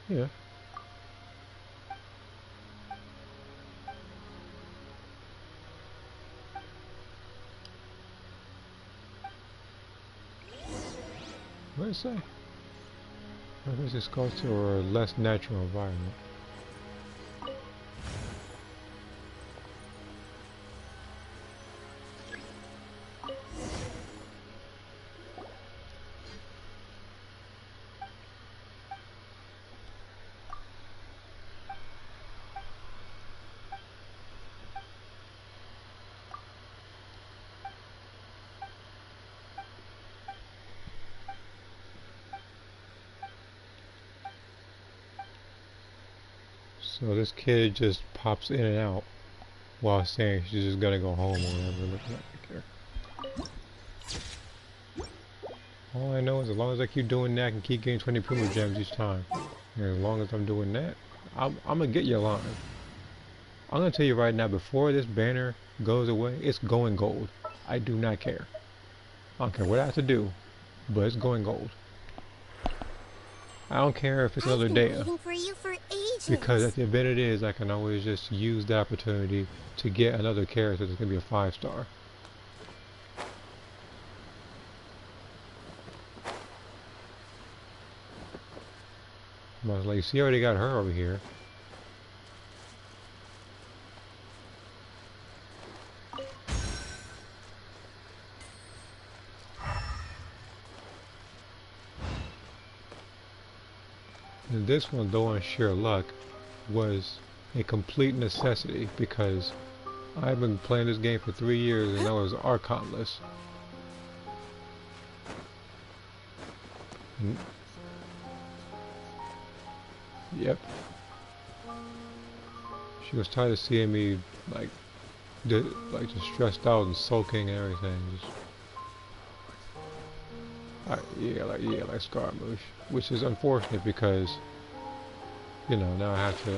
Yeah. What did it say? This is close to a less natural environment. So this kid just pops in and out while saying she's just gonna go home or whatever. Looking at the character. All I know is as long as I keep doing that, I can keep getting 20 Primo Gems each time. And as long as I'm doing that, I'm gonna get you alive. I'm gonna tell you right now, before this banner goes away, it's going gold. I do not care. I don't care what I have to do, but it's going gold. I don't care if it's I've another been day, waiting for you for ages. because at the event it is, I can always just use the opportunity to get another character that's gonna be a 5-star. I was like, see, I already got her over here. And this one, though on sheer luck, was a complete necessity because I've been playing this game for 3 years and I was Archonless. And yep. She was tired of seeing me like just stressed out and sulking and everything. Like Scaramouche, which is unfortunate because, you know, now I have to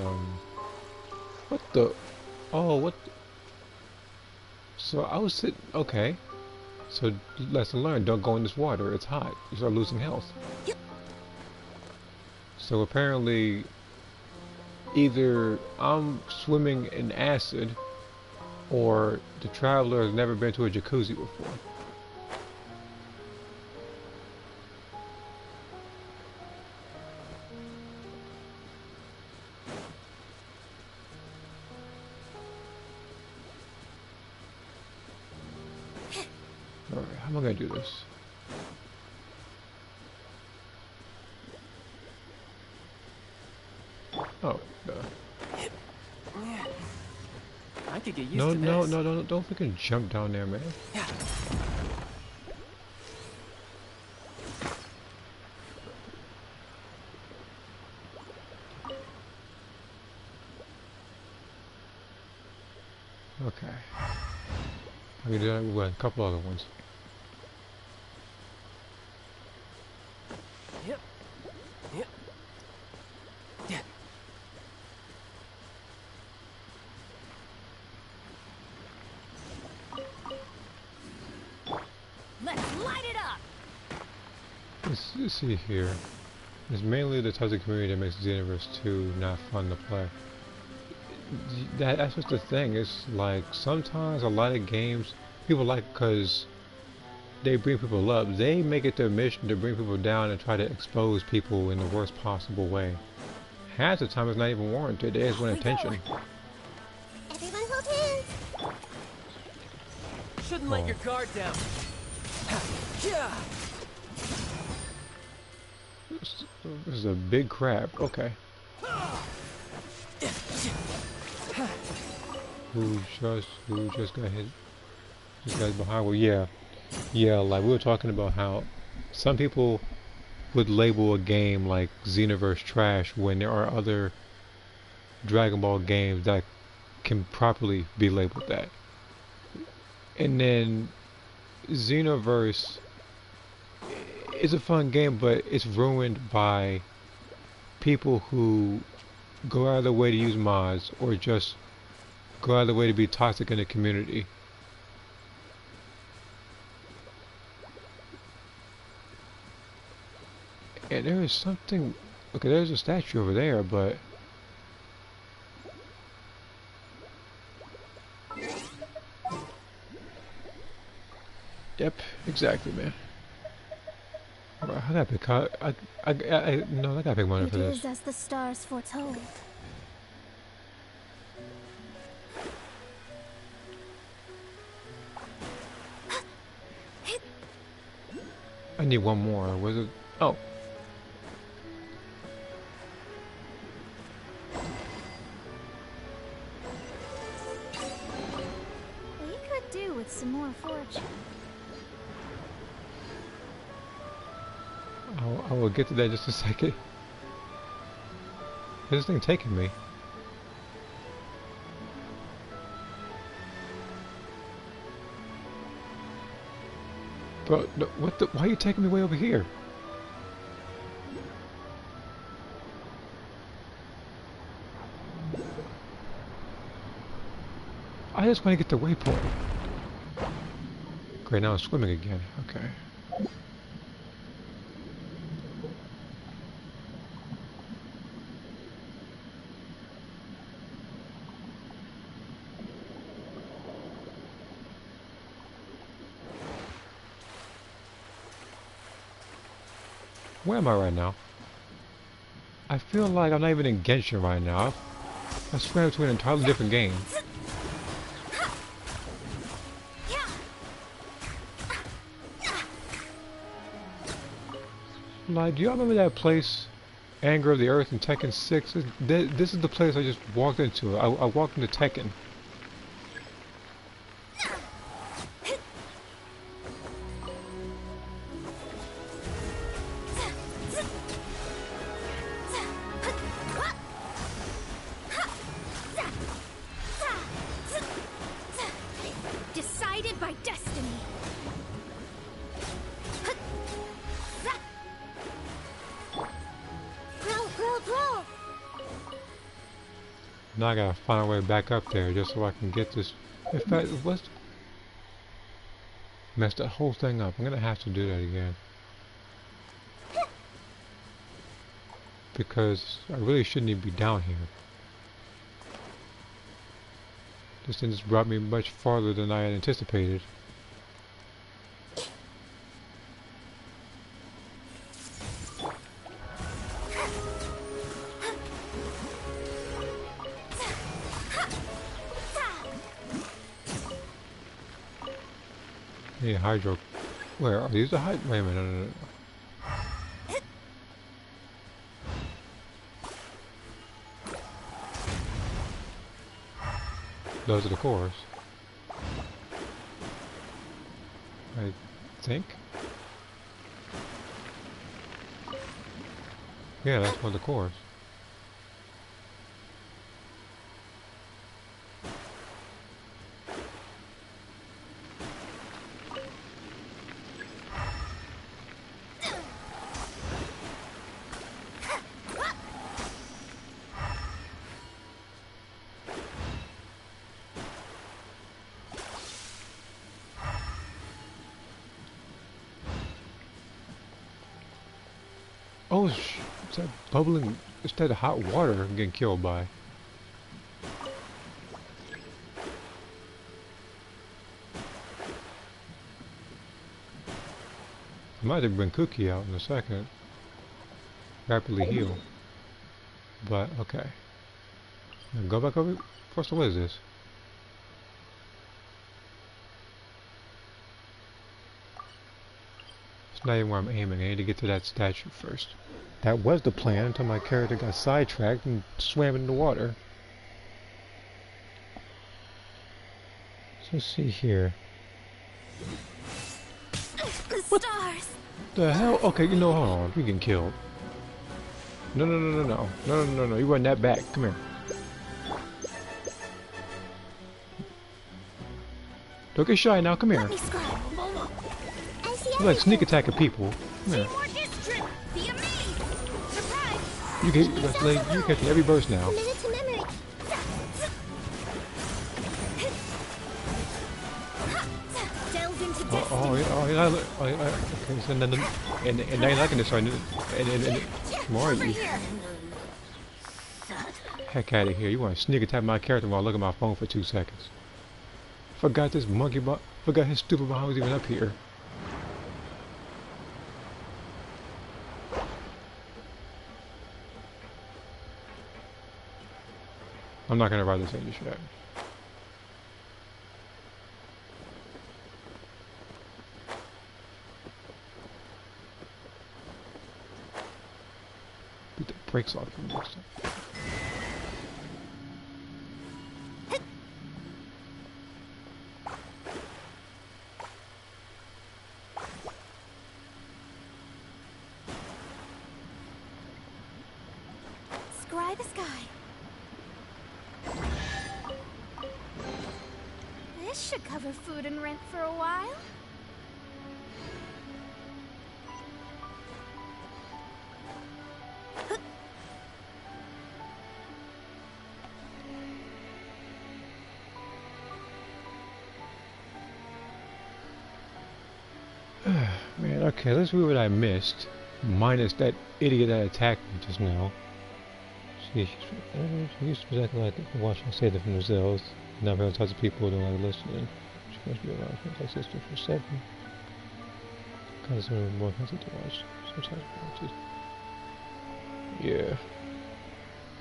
what the, oh, what the, so I was sitting, okay, so lesson learned, don't go in this water, it's hot, you start losing health. So apparently either I'm swimming in acid or the traveler has never been to a jacuzzi before. Alright, how am I gonna do this? Oh, I could get used no, to this. no, don't freaking jump down there, man. Yeah. Okay. I can do that with a couple other ones. Yep. Yep. Yeah. Let's light it up. Let's see here. It's mainly the type of community that makes Xenoverse 2 not fun to play. That's just the thing. It's like sometimes a lot of games people like because they bring people up. They make it their mission to bring people down and try to expose people in the worst possible way. Half the time it's not even warranted. They just want attention. Everyone hold hands. Shouldn't let your guard down. Yeah. This is a big crab. Okay. Who just got hit? This guy's behind. Well, yeah. Like we were talking about how some people would label a game like Xenoverse trash when there are other Dragon Ball games that can properly be labeled that. And then Xenoverse is a fun game, but it's ruined by people who go out of their way to use mods or just go out of their way to be toxic in the community. And there is something, okay, there's a statue over there, but yep, exactly, man. Right, I gotta pick, no, I gotta pick money for this. It is as the stars foretold. I need one more. Was it? Oh. We could do with some more fortune. I will get to that in just a second. Where's this thing taking me? Bro, no, what the? Why are you taking me way over here? I just want to get the waypoint. Great, now I'm swimming again. Okay. Where am I right now? I feel like I'm not even in Genshin right now. I swam to an entirely different game. Like, do y'all remember that place, Anger of the Earth in Tekken 6? This is the place I just walked into. I walked into Tekken. Decided by destiny. Roll. Now I gotta find a way back up there just so I can get this. In fact, let's mess that whole thing up. I'm gonna have to do that again. Because I really shouldn't even be down here. This thing just brought me much farther than I had anticipated. Yeah, hydro. Where are these? The hydro? Wait a minute. No. Those are the cores. I think. Yeah, that's one of the cores. Oh, it's that bubbling, it's that hot water I'm getting killed by. I might have bring Cookie out in a second. Rapidly heal. But, okay. Now go back over. First, what is this? It's not even where I'm aiming. I need to get to that statue first. That was the plan until my character got sidetracked and swam in the water. So let's see here. The stars. The hell? Okay, you know, hold on. You're getting killed. No. You run that back. Come here. Don't get shy now. Come here. Let me scribe. I see You like sneak attacking people. Come here. Teamwork is trick. Be amazed. Surprise. You catching every burst now. Committed to memory. Delve into destiny. Okay, so then, and now you're liking this, right? And more Over you. here. Heck out of here. You want to sneak attack my character while I look at my phone for 2 seconds. Forgot this monkey forgot his stupid behind was even up here. I'm not gonna ride this English yet. Beat the brakes off from this stuff. Scry the sky. This should cover food and rent for a while. Okay, let's read what I missed. Minus that idiot that attacked me just now. She used to present like watching say that from themselves. Not very talk to people who don't like listening. She must be around for like sister for 7. Kind of more content to watch. Sometimes watches. Yeah.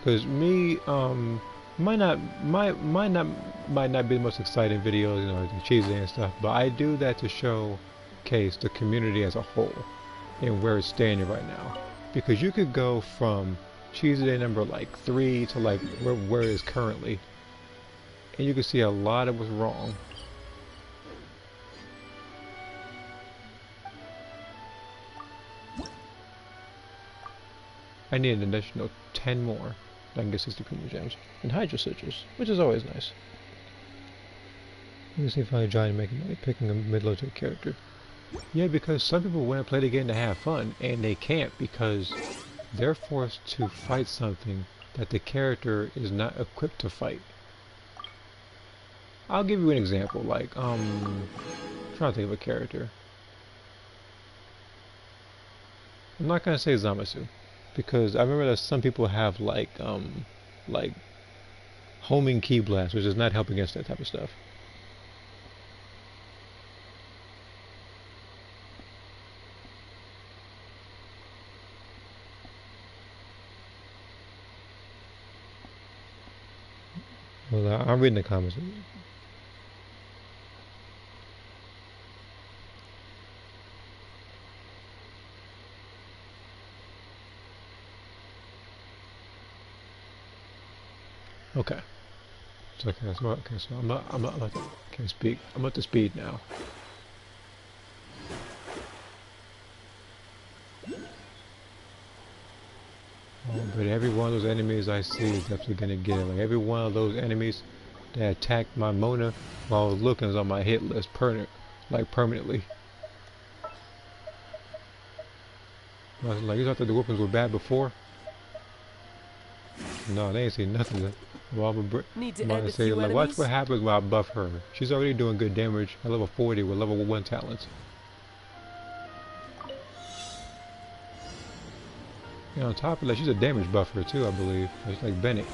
Cause me, might not be the most exciting videos, you know, the cheesy and stuff, but I do that to showcase the community as a whole and where it's standing right now. Because you could go from cheesy day number like 3 to like where it is currently, and you can see a lot of what's wrong. I need an additional 10 more. I can get 60 premium gems and Hydra Citrus, which is always nice. You can see if I try to make money picking a mid-low tier character. Yeah, because some people want to play the game to have fun, and they can't because they're forced to fight something that the character is not equipped to fight. I'll give you an example, like, I'm trying to think of a character. I'm not gonna say Zamasu, because I remember that some people have like homing key blast, which does not help against that type of stuff. Well, I'm reading the comments. Okay. So can't speak. I'm up to speed now. Oh, but every one of those enemies I see is definitely gonna get it. Like every one of those enemies that attacked my Mona while I was looking is on my hit list permanently. I was like, you thought that the weapons were bad before? No, they ain't seen nothing. Well, I'm gonna say, like, watch what happens when I buff her. She's already doing good damage at level 40 with level 1 talents. And on top of that, she's a damage buffer too, I believe. It's like Bennett.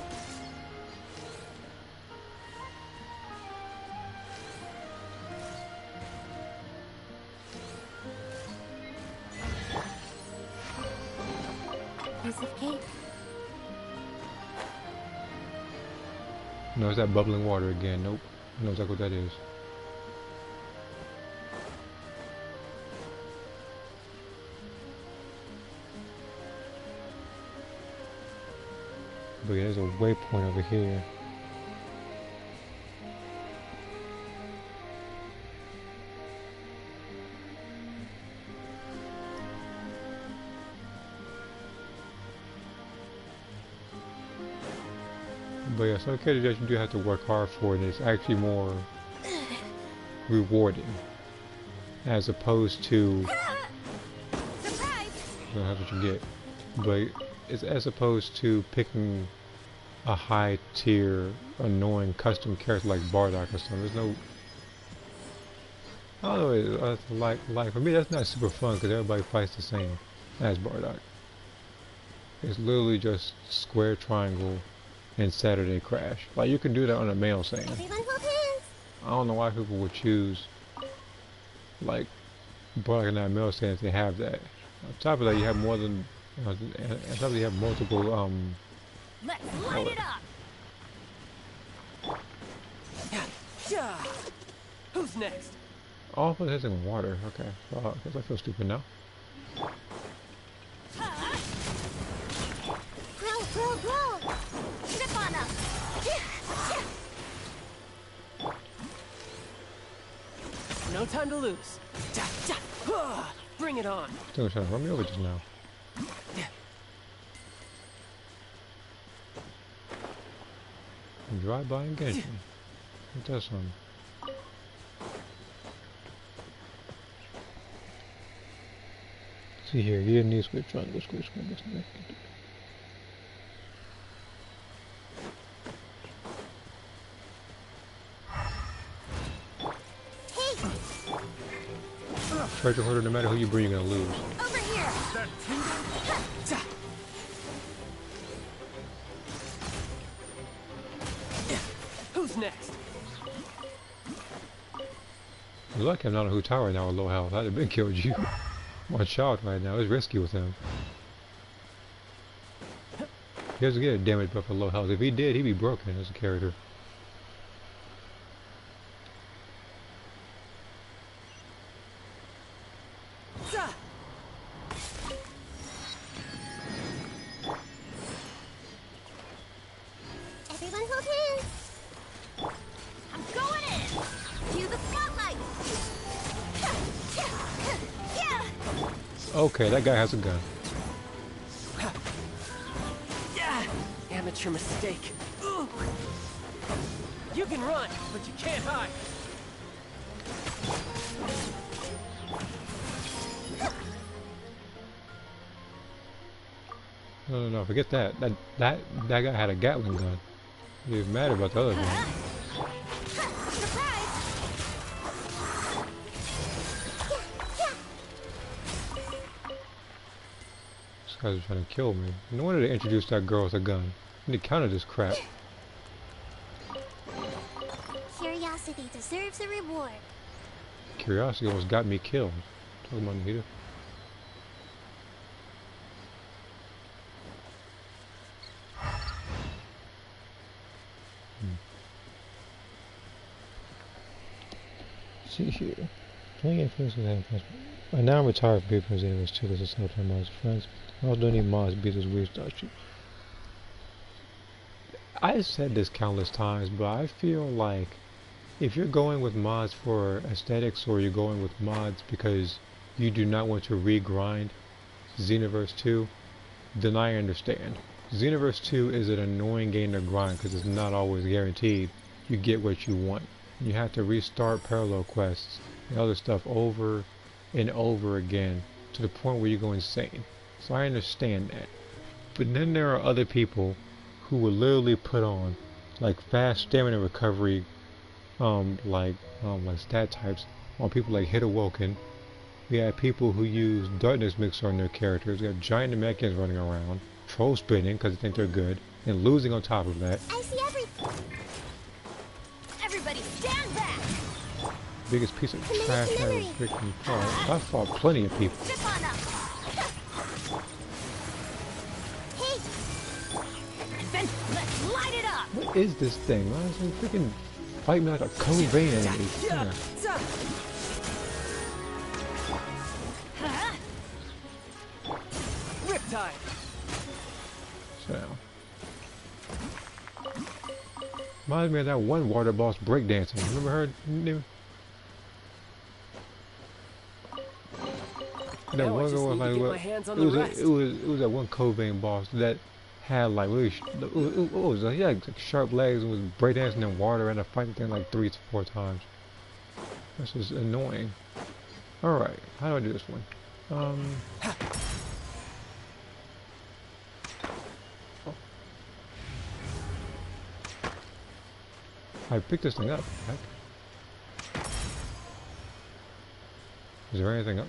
Piece of cake. No, it's that bubbling water again. Nope. I know exactly what that is. But yeah, there's a waypoint over here. But yeah, some characters that you do have to work hard for, and it's actually more rewarding, as opposed to that's what you get. But it's as opposed to picking a high tier, annoying custom character like Bardock or something. There's no, I don't know. Like for me, that's not super fun because everybody fights the same as Bardock. It's literally just square, triangle, and Saturday Crash. Like you can do that on a male scene. I don't know why people would choose like Bardock and that male scene if they have that. On top of that, you have more than. On top of that, you have multiple. Let's light it up. Yeah. Who's next? All of it has in water. Okay. Well, I guess I feel stupid now. Grow. Trip on us. No time to lose. Bring it on. Still trying to run me over just now. Drive by and Genshin. What does something? See here, you didn't need switch on. Let's go switch on. treasure hoarder. No matter who you bring, you're gonna lose. Over here. That tingle? Who's next? You're lucky I'm not on Hu Tower now with low health. I'd have been killed you. I'm on child right now. It's risky with him. He doesn't get a damage buff for low health. If he did, he'd be broken as a character. Everyone hold hands. I'm going in. Cue the spotlight. Yeah. Okay, that guy has a gun. Amateur mistake. You can run, but you can't hide. No, forget that. That guy had a Gatling gun. You're mad about the other gun. Surprise! This guy's trying to kill me. No wonder they introduced that girl with a gun. I need to counter this crap. Curiosity deserves a reward. Curiosity almost got me killed. Talking about Nita. See here. Playing influence with that. I now I'm retired from people in this too. This is help my mods friends. I also don't need mods to beat this weird stuff. I've said this countless times, but I feel like if you're going with mods for aesthetics or you're going with mods because you do not want to regrind Xenoverse 2, then I understand. Xenoverse 2 is an annoying game to grind because it's not always guaranteed you get what you want. You have to restart parallel quests and other stuff over and over again to the point where you go insane. So I understand that. But then there are other people who will literally put on like fast stamina recovery like stat types on people like Hit Awoken. We have people who use Darkness Mixer on their characters. We have giant Namekians running around, troll spinning because they think they're good, and losing on top of that. I see everything. Everybody stand back. Biggest piece of trash I ever freaking fought. I fought plenty of people. Zip on up. Hey. Then let's light it up. What is this thing? Why is it freaking fight me like a Cobain enemy? Yeah. Riptide. So. Reminds me of that one water boss breakdancing. Remember her? That Now I one just girl was need to like, get my hands on it the was rest. it was that one Cobain boss that had like really it was like, he had like sharp legs and was breakdancing in water and I fight the thing like 3 to 4 times. This is annoying. All right, how do I do this one? I picked this thing up. Heck. Is there anything up?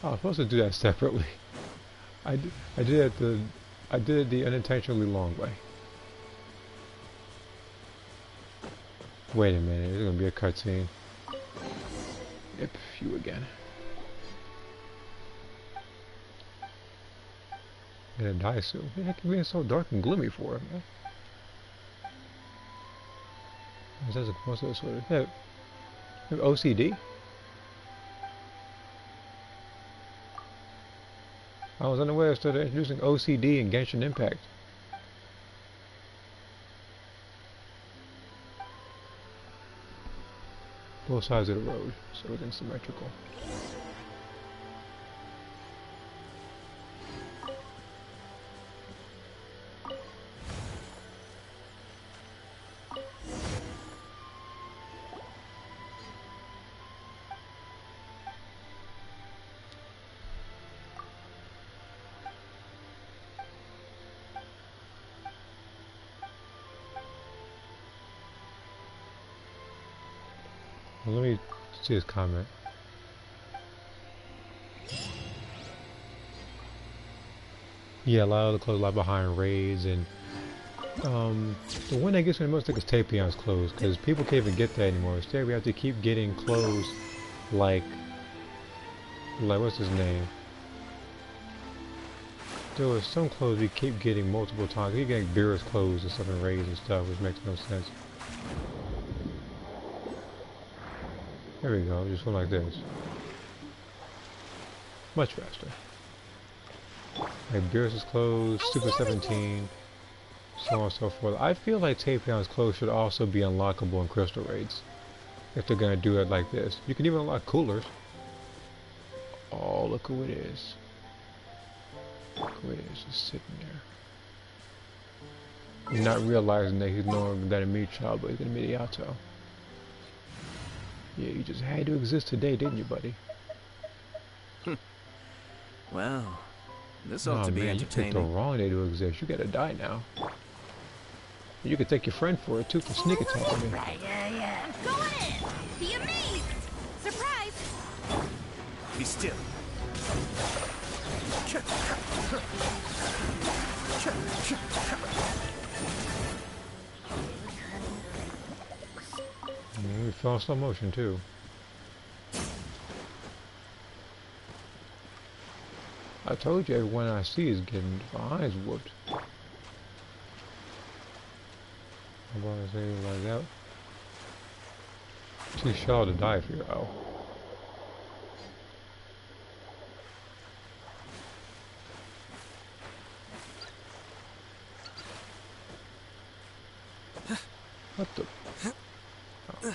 Oh, I'm supposed to do that separately. I did it the unintentionally long way. Wait a minute, there's gonna be a cutscene. Yep, you again. I'm gonna die soon. What the heck are you being so dark and gloomy for, man? What's this? Yeah, OCD? I was unaware of started introducing OCD in Genshin Impact. Both sides of the road, so everything's symmetrical. Let me see his comment. Yeah, a lot of the clothes lie behind raids, and the one that gets me the most, I think, is Tapion's clothes, because people can't even get that anymore. Instead, we have to keep getting clothes like what's his name? There was some clothes we keep getting multiple times. We keep getting Beerus clothes and stuff in raids and stuff, which makes no sense. There we go, just one like this. Much faster. Like Beerus' clothes, Super 17, so on and so forth. I feel like Tapion's clothes should also be unlockable in crystal raids. If they're gonna do it like this. You can even unlock coolers. Oh, look who it is. Look who it is, just sitting there. Not realizing that he's no longer that a meat child, but he's gonna be the Yato. Yeah, you just had to exist today, didn't you, buddy? Well, this ought to be man, entertaining. you picked the wrong day to exist. You gotta die now. You could take your friend for it too, for sneak attacking me. I'm going in! Be amazed! Surprise! Be still. We fell in slow motion too. I told you everyone I see is getting their eyes whooped. How about I say it like that? Too shallow to die for you. Oh. What the? Oh.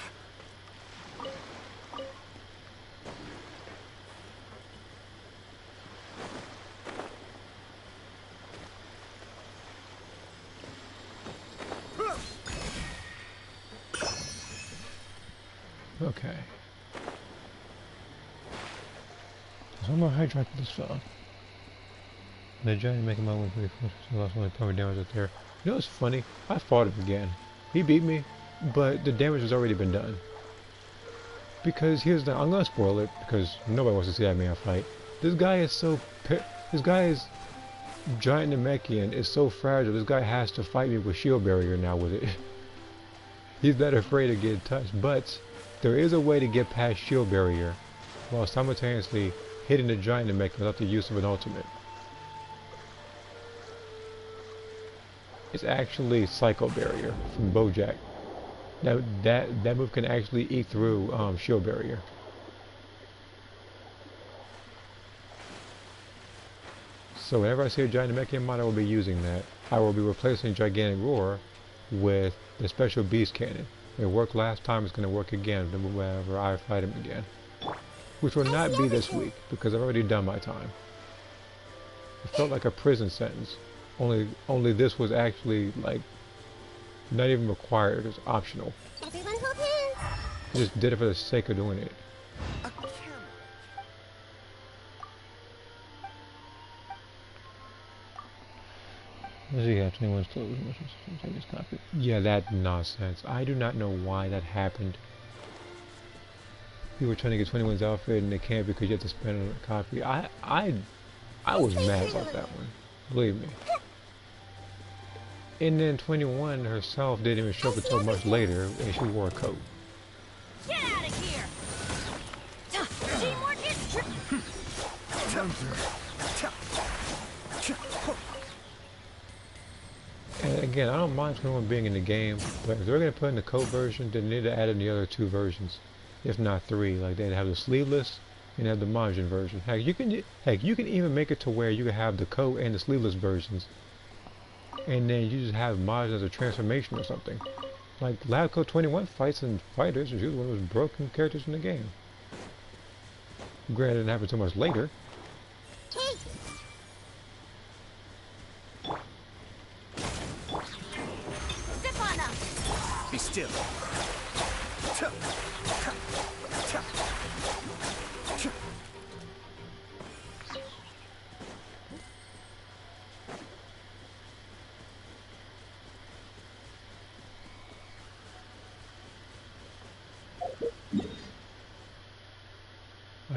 Okay. So I'm gonna hydrate this fella. The giant making my way pretty close. So that's only probably damage up there. You know what's funny? I fought him again. He beat me, but the damage has already been done. Because here's the, I'm gonna spoil it because nobody wants to see that man fight. This guy is so, this guy is giant Namekian is so fragile. This guy has to fight me with shield barrier now with it. He's that afraid of getting touched, but there is a way to get past shield barrier while simultaneously hitting the giant Namekian without the use of an ultimate. It's actually Psycho Barrier from BoJack. That move can actually eat through shield barrier. So whenever I see a giant Namekian mod, I will be using that. I will be replacing Gigantic Roar with the special Beast Cannon. It worked last time, it's going to work again whenever I fight him again. Which will not be this week, because I've already done my time. It felt like a prison sentence. Only this was actually, like, not even required, it was optional. Everyone hold hands! I just did it for the sake of doing it. A camera. Let's see, 21's closed. Take this copy. Yeah, that nonsense. I do not know why that happened. People were trying to get 21's outfit and they can't because you have to spend on a copy. I was mad about that one. Believe me. And then 21 herself didn't even show up until much later and she wore a coat. Get out of here! Teamwork is And again, I don't mind 21 being in the game, but if they're going to put in the coat version, then they need to add in the other two versions. If not three. Like they'd have the sleeveless and have the Majin version. Heck, you can even make it to where you can have the coat and the sleeveless versions. And then you just have Majin as a transformation or something. Like Lab Coat 21 fights and fighters, she was one of those broken characters in the game. Granted, it didn't happen too much later. Hey! Step on up! Be still.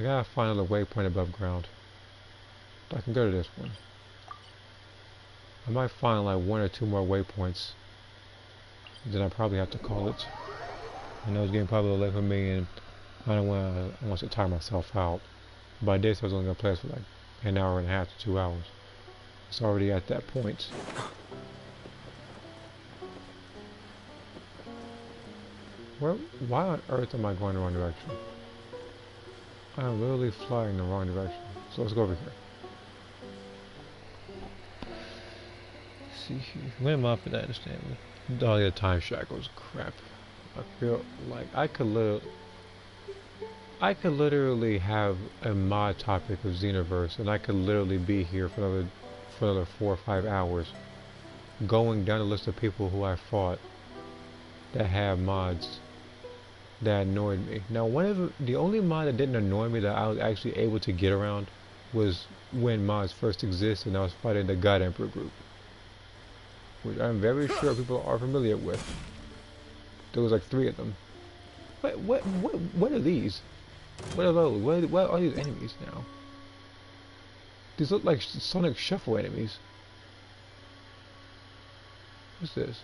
gotta find another waypoint above ground. I can go to this one. I might find like 1 or 2 more waypoints. Then I probably have to call it. I know it's getting probably a little late for me, and I don't want to tire myself out. By this, I was only gonna play this for like an hour and a half to 2 hours. It's already at that point. Why on earth am I going the wrong direction? I'm literally flying in the wrong direction. So let's go over here. See here. When am I for that? Understand me? Oh yeah, time shackles. Crap. I feel like I could literally have a mod topic of Xenoverse, and I could literally be here for another 4 or 5 hours, going down the list of people who I fought that have mods that annoyed me. Now, the only mod that didn't annoy me that I was actually able to get around was when mods first existed, and I was fighting the God Emperor group, which I'm very sure people are familiar with. There was like 3 of them. What are these? What are those? What are these enemies now? These look like Sonic Shuffle enemies. What's this?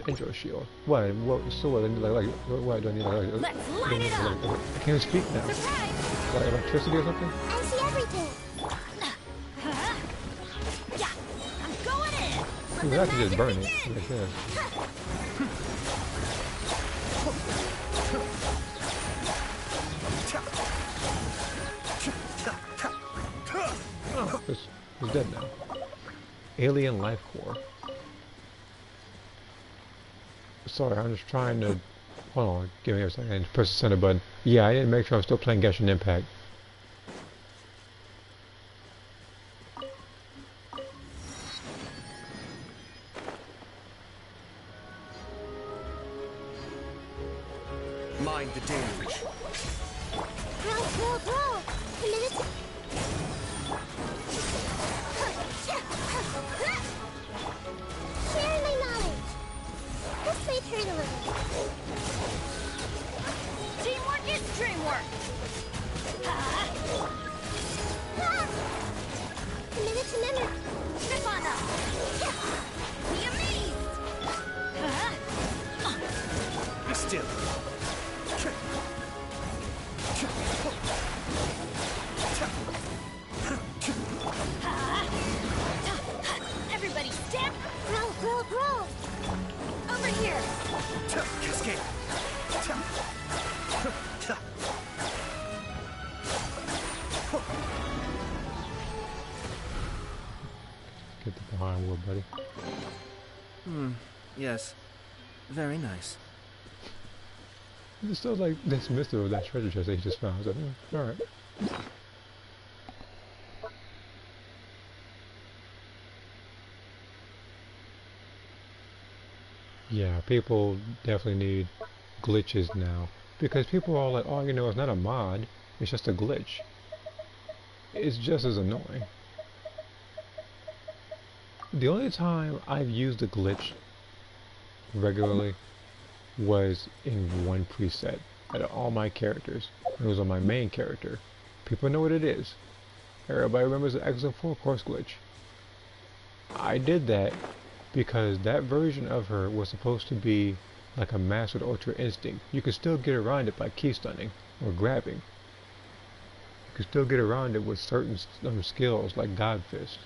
Intro shield. What? So what? What do I need? Let's light it up! I can't even speak now. Surprise! What, electricity or something? I see everything. Yeah, I'm going in. Ooh, I can just burn it. Like this. Oh, it's dead now. Alien life core. Sorry, I'm just trying to... Hold on, give me a second. Press the center button. Yeah, I didn't make sure I'm still playing Genshin Impact. Mind the damage. Bro. Committed to... Sharing my knowledge. This may hurt a little. Teamwork is dreamwork. Committed to memory. Step on up. Be amazed. Be still. Everybody step. Grow. Over here. Cascade. Get the behind wheel, buddy. Yes. Very nice. It's still like dismissive of that treasure chest that he just found. I was like, alright. Yeah, people definitely need glitches now. Because people are like, oh, you know, it's not a mod, it's just a glitch. It's just as annoying. The only time I've used a glitch regularly was in one preset out of all my characters. It was on my main character. People know what it is. Everybody remembers the Excellent 4 course glitch. I did that because that version of her was supposed to be like a mastered Ultra Instinct. You could still get around it by key stunning or grabbing. You could still get around it with certain skills like God Fist.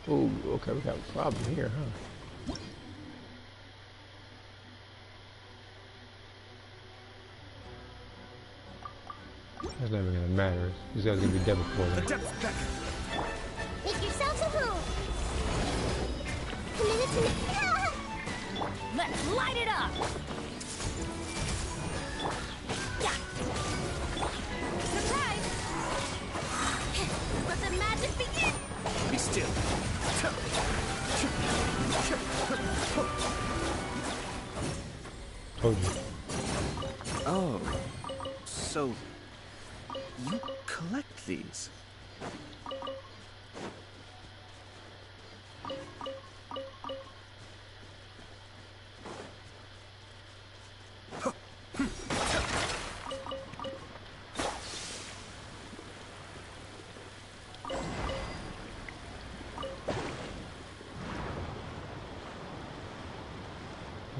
Oh, okay, we got a problem here, huh? That's never gonna matter. These guys are gonna be dead before The that. depth beckon. Make yourselves at home. Committed to... Let's light it up. Yeah. Surprise! Let the magic begin. Be still. Told you. Oh. So... you collect these?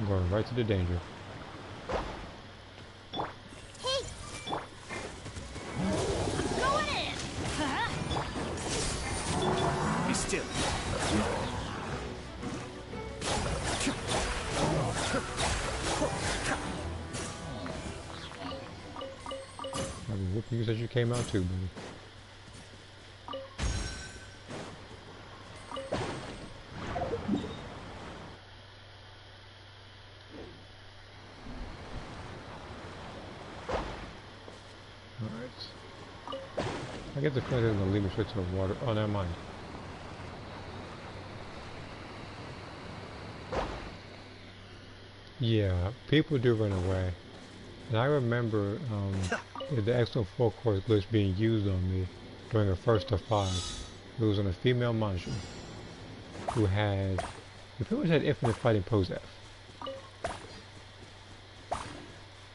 Going right to the danger. Hey! Going in! Be still. I'll be whooping you since you came out too, buddy. I get the feeling they're gonna leave me straight to the water. Oh, never mind. Yeah, people do run away. And I remember the excellent 4-course glitch being used on me during a first of 5. It was on a female monster who pretty much had infinite fighting pose F.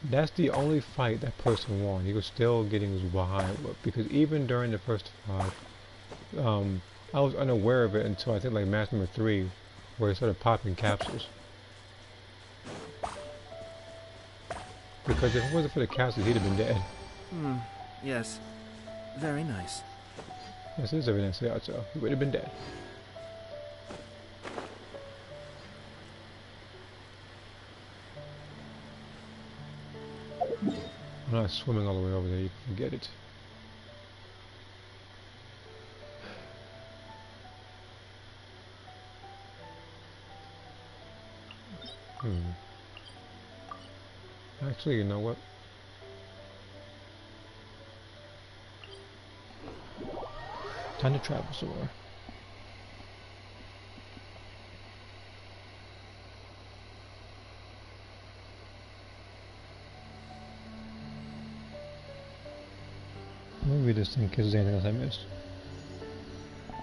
That's the only fight that person won. He was still getting his behind whooped because even during the first 5, I was unaware of it until I think like match number 3, where he started popping capsules. Because if it wasn't for the capsules, he'd have been dead. Yes. Very nice. This is everything I say, so he would have been dead. I'm not swimming all the way over there, you can forget it. Actually, you know what? Time to travel somewhere. Let me read this thing in case there's anything else I missed.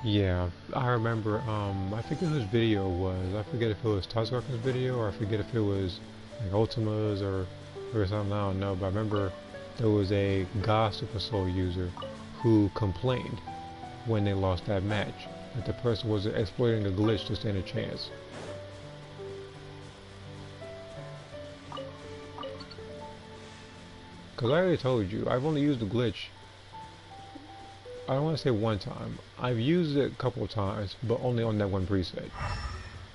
Yeah, I remember, I forget whose video it was. I forget if it was Tazgarken's video or I forget if it was like Ultima's or something, I don't know. But I remember there was a God Super Soul user who complained when they lost that match that the person was exploiting a glitch to stand a chance. Because I already told you, I've only used the glitch, I don't want to say one time. I've used it a couple of times, but only on that one preset.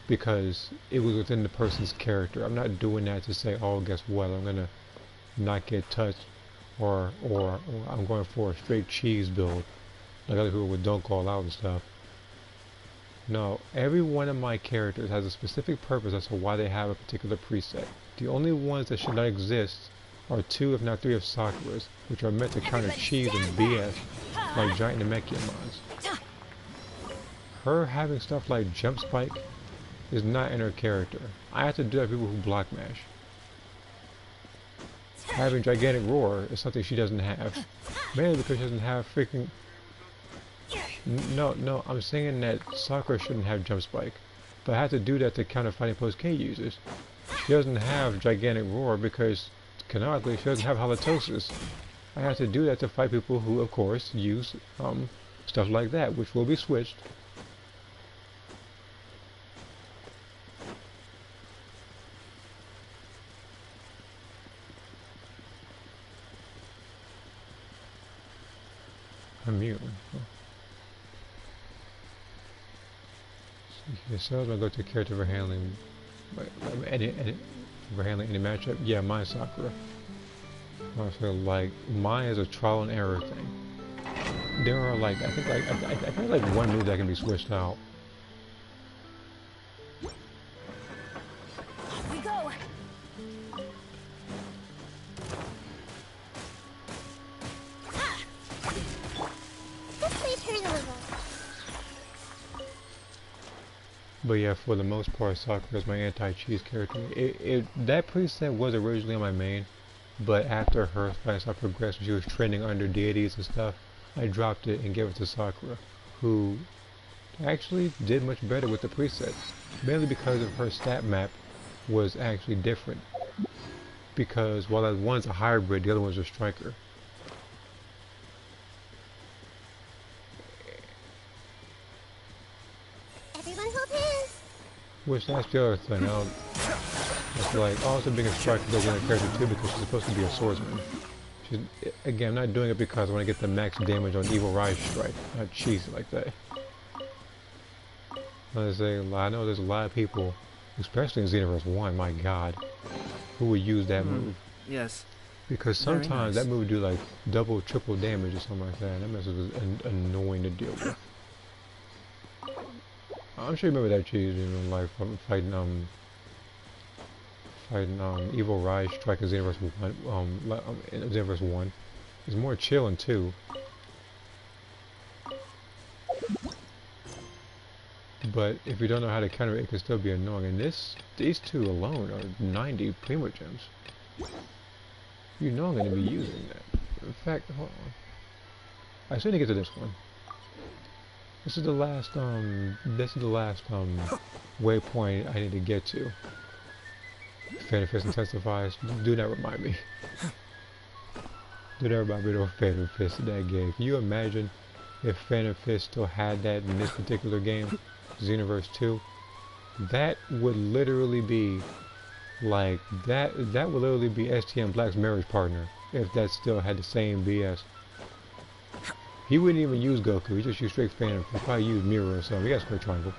Because it was within the person's character. I'm not doing that to say, oh, guess what, I'm going to not get touched, or I'm going for a straight cheese build, like other people with don't call out and stuff. No, every one of my characters has a specific purpose as to why they have a particular preset. The only ones that should not exist are 2 if not 3 of Sakura's, which are meant to counter cheese and BS, like giant Namekiamons. Her having stuff like jump spike is not in her character. I have to do that with people who block mash. Having gigantic roar is something she doesn't have. Mainly because she doesn't have freaking... No, I'm saying that Sakura shouldn't have jump spike. But I have to do that to counter fighting post K users. She doesn't have gigantic roar because canonically she doesn't have halitosis. I have to do that to fight people who of course use stuff like that, which will be switched. Immune. So I'm gonna go to character for handling any matchup. Yeah, mine's Sakura. I feel like mine is a trial and error thing. There are like I think like one move that can be switched out. Here we go. Let's play turn a little. But yeah, for the most part, Sakura is my anti-cheese character. That preset was originally on my main, but after her fights I progressed when she was training under deities and stuff, I dropped it and gave it to Sakura, who actually did much better with the preset, mainly because of her stat map was actually different. Because while that one's a hybrid, the other one's a striker. Everyone hold hands. Which that's the other thing. That's like also being a striker goes in the character too because she's supposed to be a swordsman. She's, again, I'm not doing it because I want to get the max damage on Evil Rise Strike. Not cheesy like that. I know there's a lot of people, especially in Xenoverse 1, my god, who would use that move. Yes. Because sometimes that move would do like double, triple damage or something like that. And that mess was annoying to deal with. I'm sure you remember that cheese in life fighting Evil Rise Strike in Xenoverse 1. In Xenoverse 1, it's more chill in 2. But if you don't know how to counter it, it can still be annoying. And these two alone are 90 Primogems. You know I'm going to be using that. In fact, hold on. I still need to get to this one. This is the last waypoint I need to get to. Phantom Fist intensifies. Do not remind me. Do not remind me of Phantom Fist in that game. Can you imagine if Phantom Fist still had that in this particular game? Xenoverse 2? That would literally be like that would literally be STM Black's marriage partner if that still had the same BS. He wouldn't even use Goku, he just used straight Phantom. He'd probably use Mirror or something. He got Square Triangle.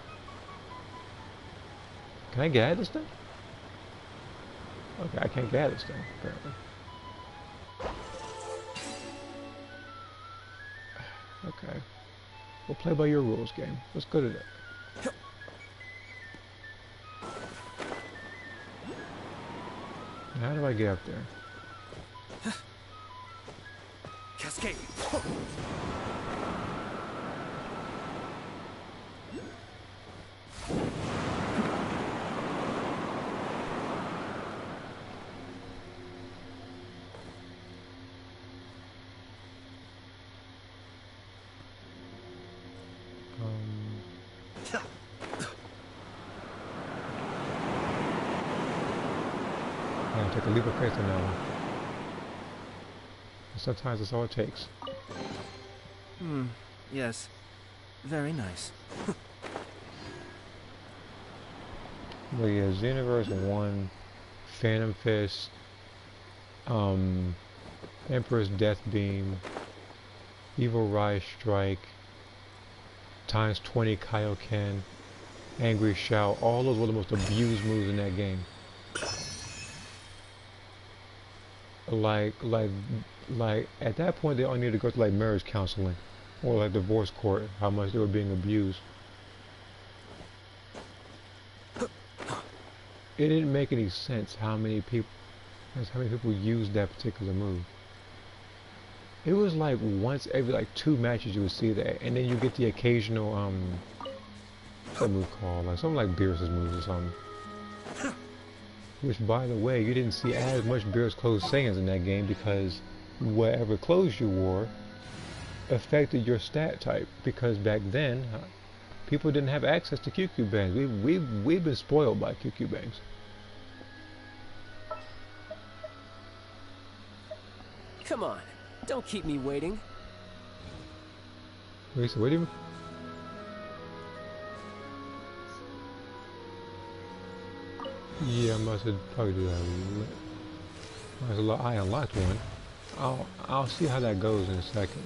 Can I get at this thing? Okay, I can't get at this thing, apparently. Okay. We'll play by your rules, game. Let's go to that. How do I get up there? Cascade. Take a leap of faith on that one. Sometimes that's all it takes. Yes. Very nice. But yeah, Xenoverse 1, Phantom Fist, Emperor's Death Beam, Evil Rise Strike, times 20 Kaioken, Angry Shout, all those were the most abused moves in that game. Like at that point they all needed to go to like marriage counseling or like divorce court, how much they were being abused. It didn't make any sense how many people used that particular move. It was like once every like 2 matches you would see that, and then you get the occasional what's that move called? Like something like Beerus's moves or something. Which, by the way, you didn't see as much Beerus clothes Saiyans in that game because whatever clothes you wore affected your stat type. Because back then, people didn't have access to QQ bangs. We've been spoiled by QQ bangs. Come on, don't keep me waiting. Wait, so what do you mean? Yeah, I must have probably do that. I unlocked one. I'll see how that goes in a second.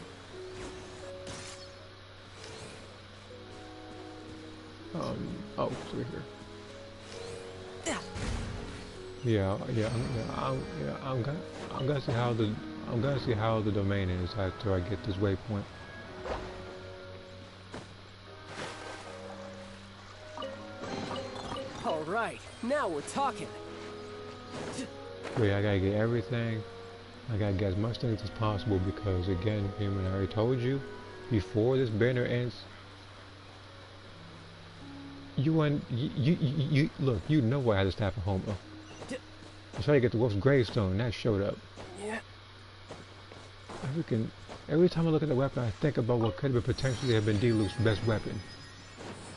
Oh, it's right here. I'm gonna see how the domain is after I get this waypoint. Alright, now we're talking. Wait, I gotta get everything. I gotta get as much things as possible because, again, human, I already told you, before this banner ends, look, you know why I had to stop at home. I was trying to get the Wolf's gravestone, and that showed up. Yeah. Every time I look at the weapon, I think about what could have potentially have been D-Luke's best weapon.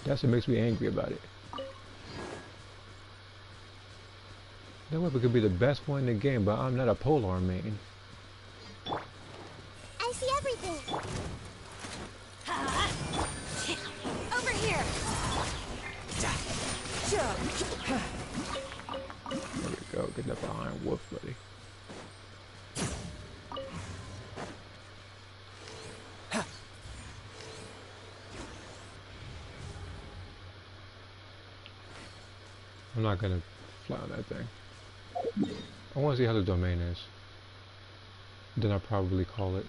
That's what makes me angry about it. That weapon could be the best one in the game, but I'm not a polearm main. I see everything. Over here. There we get that Iron Wolf ready. I'm not gonna fly on that thing. I want to see how the domain is. Then I'll probably call it.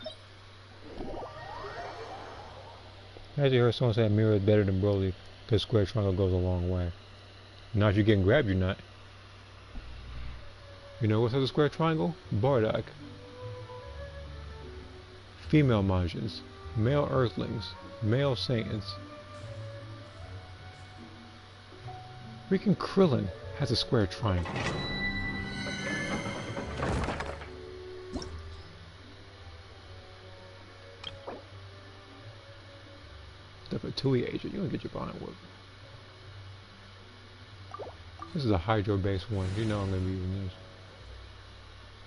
I actually heard someone say Mirror is better than Broly because Square Triangle goes a long way. Now if you're getting grabbed, you're not. You know what's the Square Triangle? Bardock. Female Majins. Male Earthlings. Male Saiyans. Freaking Krillin has a Square Triangle. Stuff a 2E agent, you don't get your behind work. This is a Hydro based one, you know I'm gonna be using this.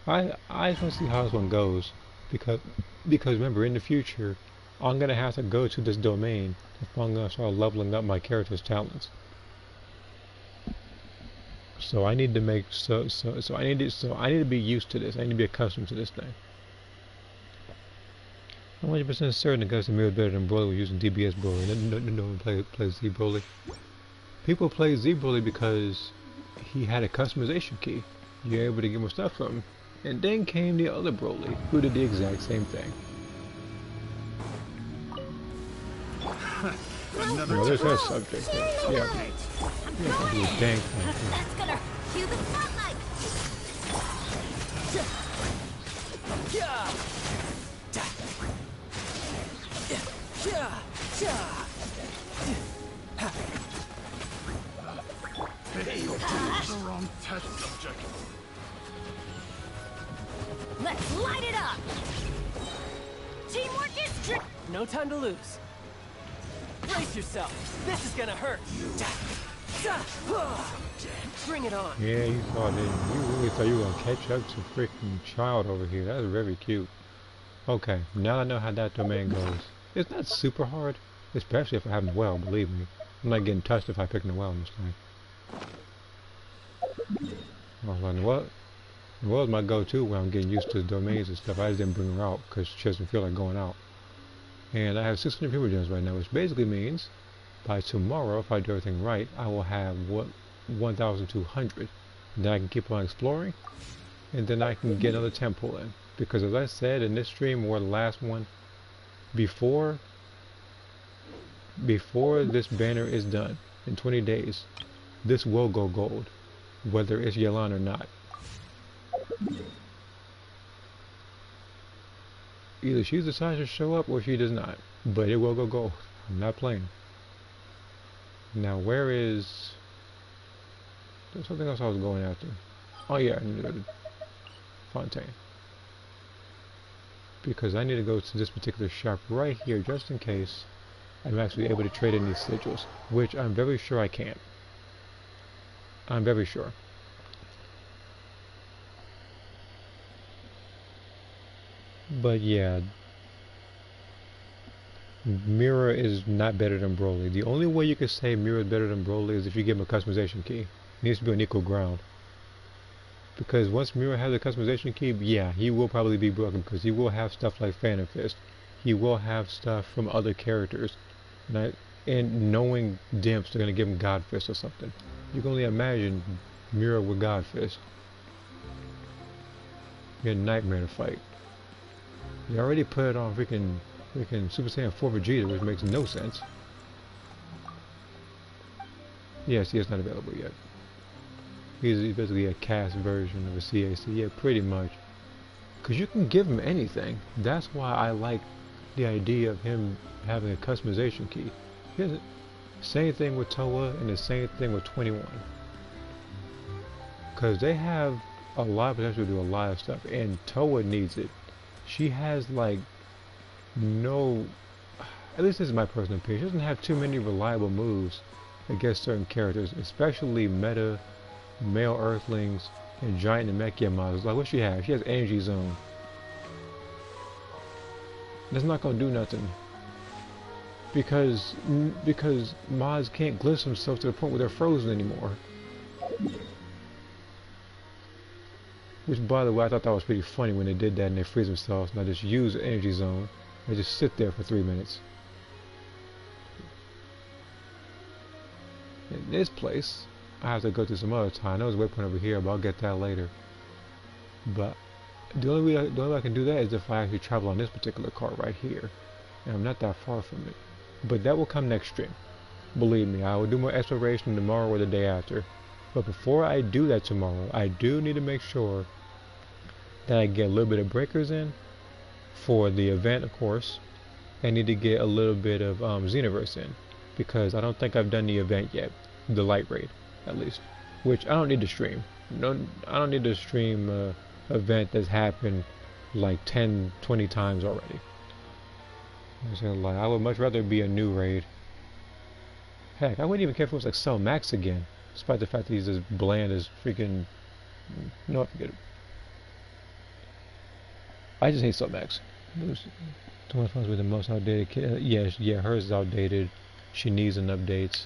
I just want to see how this one goes because remember in the future I'm gonna have to go to this domain if I'm gonna start leveling up my character's talents. So I need to make I need to be used to this. I need to be accustomed to this thing. I'm 100% certain the guys in Mirror is better than Broly using DBS Broly. No one plays Z Broly. People play Z Broly because he had a customization key. You're able to get more stuff from him. And then came the other Broly, who did the exact same thing. No, there's that subject. Yeah. Yeah, dang thing. That's gonna cue the spotlight. The wrong test subject. Let's light it up. Teamwork is trick. No time to lose. Brace yourself. This is gonna hurt. Bring it on. Yeah, you thought you really thought you were gonna catch up to freaking child over here. That's very cute. Okay, now I know how that domain goes. It's not super hard, especially if I have the well, believe me. I'm not getting touched if I pick the well in this thing. Well, the well is my go-to when I'm getting used to the domains and stuff. I just didn't bring her out because she doesn't feel like going out. And I have 600 people gems right now, which basically means by tomorrow, if I do everything right, I will have 1,200. Then I can keep on exploring, and then I can get another temple in. Because as I said in this stream or the last one, before this banner is done in 20 days, this will go gold, whether it's Yelan or not. Either she decides to show up or she does not, but it will go gold. I'm not playing. Now where is... There's something else I was going after. Oh yeah, I need to go to Fontaine. Because I need to go to this particular shop right here just in case I'm actually able to trade in these sigils, which I'm very sure I can't. I'm very sure. But yeah, Mirror is not better than Broly. The only way you can say Mirror is better than Broly is if you give him a customization key. It needs to be on equal ground. Because once Mirror has a customization key, yeah, he will probably be broken because he will have stuff like Phantom Fist. He will have stuff from other characters. And knowing Dimps, they're going to give him God Fist or something. You can only imagine Mirror with God Fist. You're a nightmare to fight. You already put it on freaking Super Saiyan 4 Vegeta, which makes no sense. Yes, he is not available yet. He's basically a cast version of a CAC. Yeah, pretty much. Because you can give him anything. That's why I like the idea of him having a customization key. Same thing with Toa and the same thing with 21. Because they have a lot of potential to do a lot of stuff. And Toa needs it. She has like no... At least this is my personal opinion. She doesn't have too many reliable moves against certain characters. Especially meta, male earthlings, and giant Namekia models. Like what she has? She has Energy Zone. That's not gonna do nothing. Because mods can't glitch themselves to the point where they're frozen anymore. Which, by the way, I thought that was pretty funny when they did that and they freeze themselves and I just use the energy zone. They just sit there for 3 minutes. In this place, I have to go through some other time. I know there's a waypoint over here, but I'll get that later. But the only way I can do that is if I actually travel on this particular cart right here. And I'm not that far from it. But that will come next stream. Believe me, I will do more exploration tomorrow or the day after. But before I do that tomorrow, I do need to make sure that I get a little bit of breakers in for the event, of course. I need to get a little bit of Xenoverse in because I don't think I've done the event yet, the light raid at least, which I don't need to stream. No, I don't need to stream event that's happened like 10, 20 times already. I'm just gonna lie, I would much rather be a new raid. Heck, I wouldn't even care if it was like Cell Max again, despite the fact that he's as bland as freaking. No, forget it. I just hate Cell Max. The one with the most outdated. Yeah, hers is outdated. She needs an update.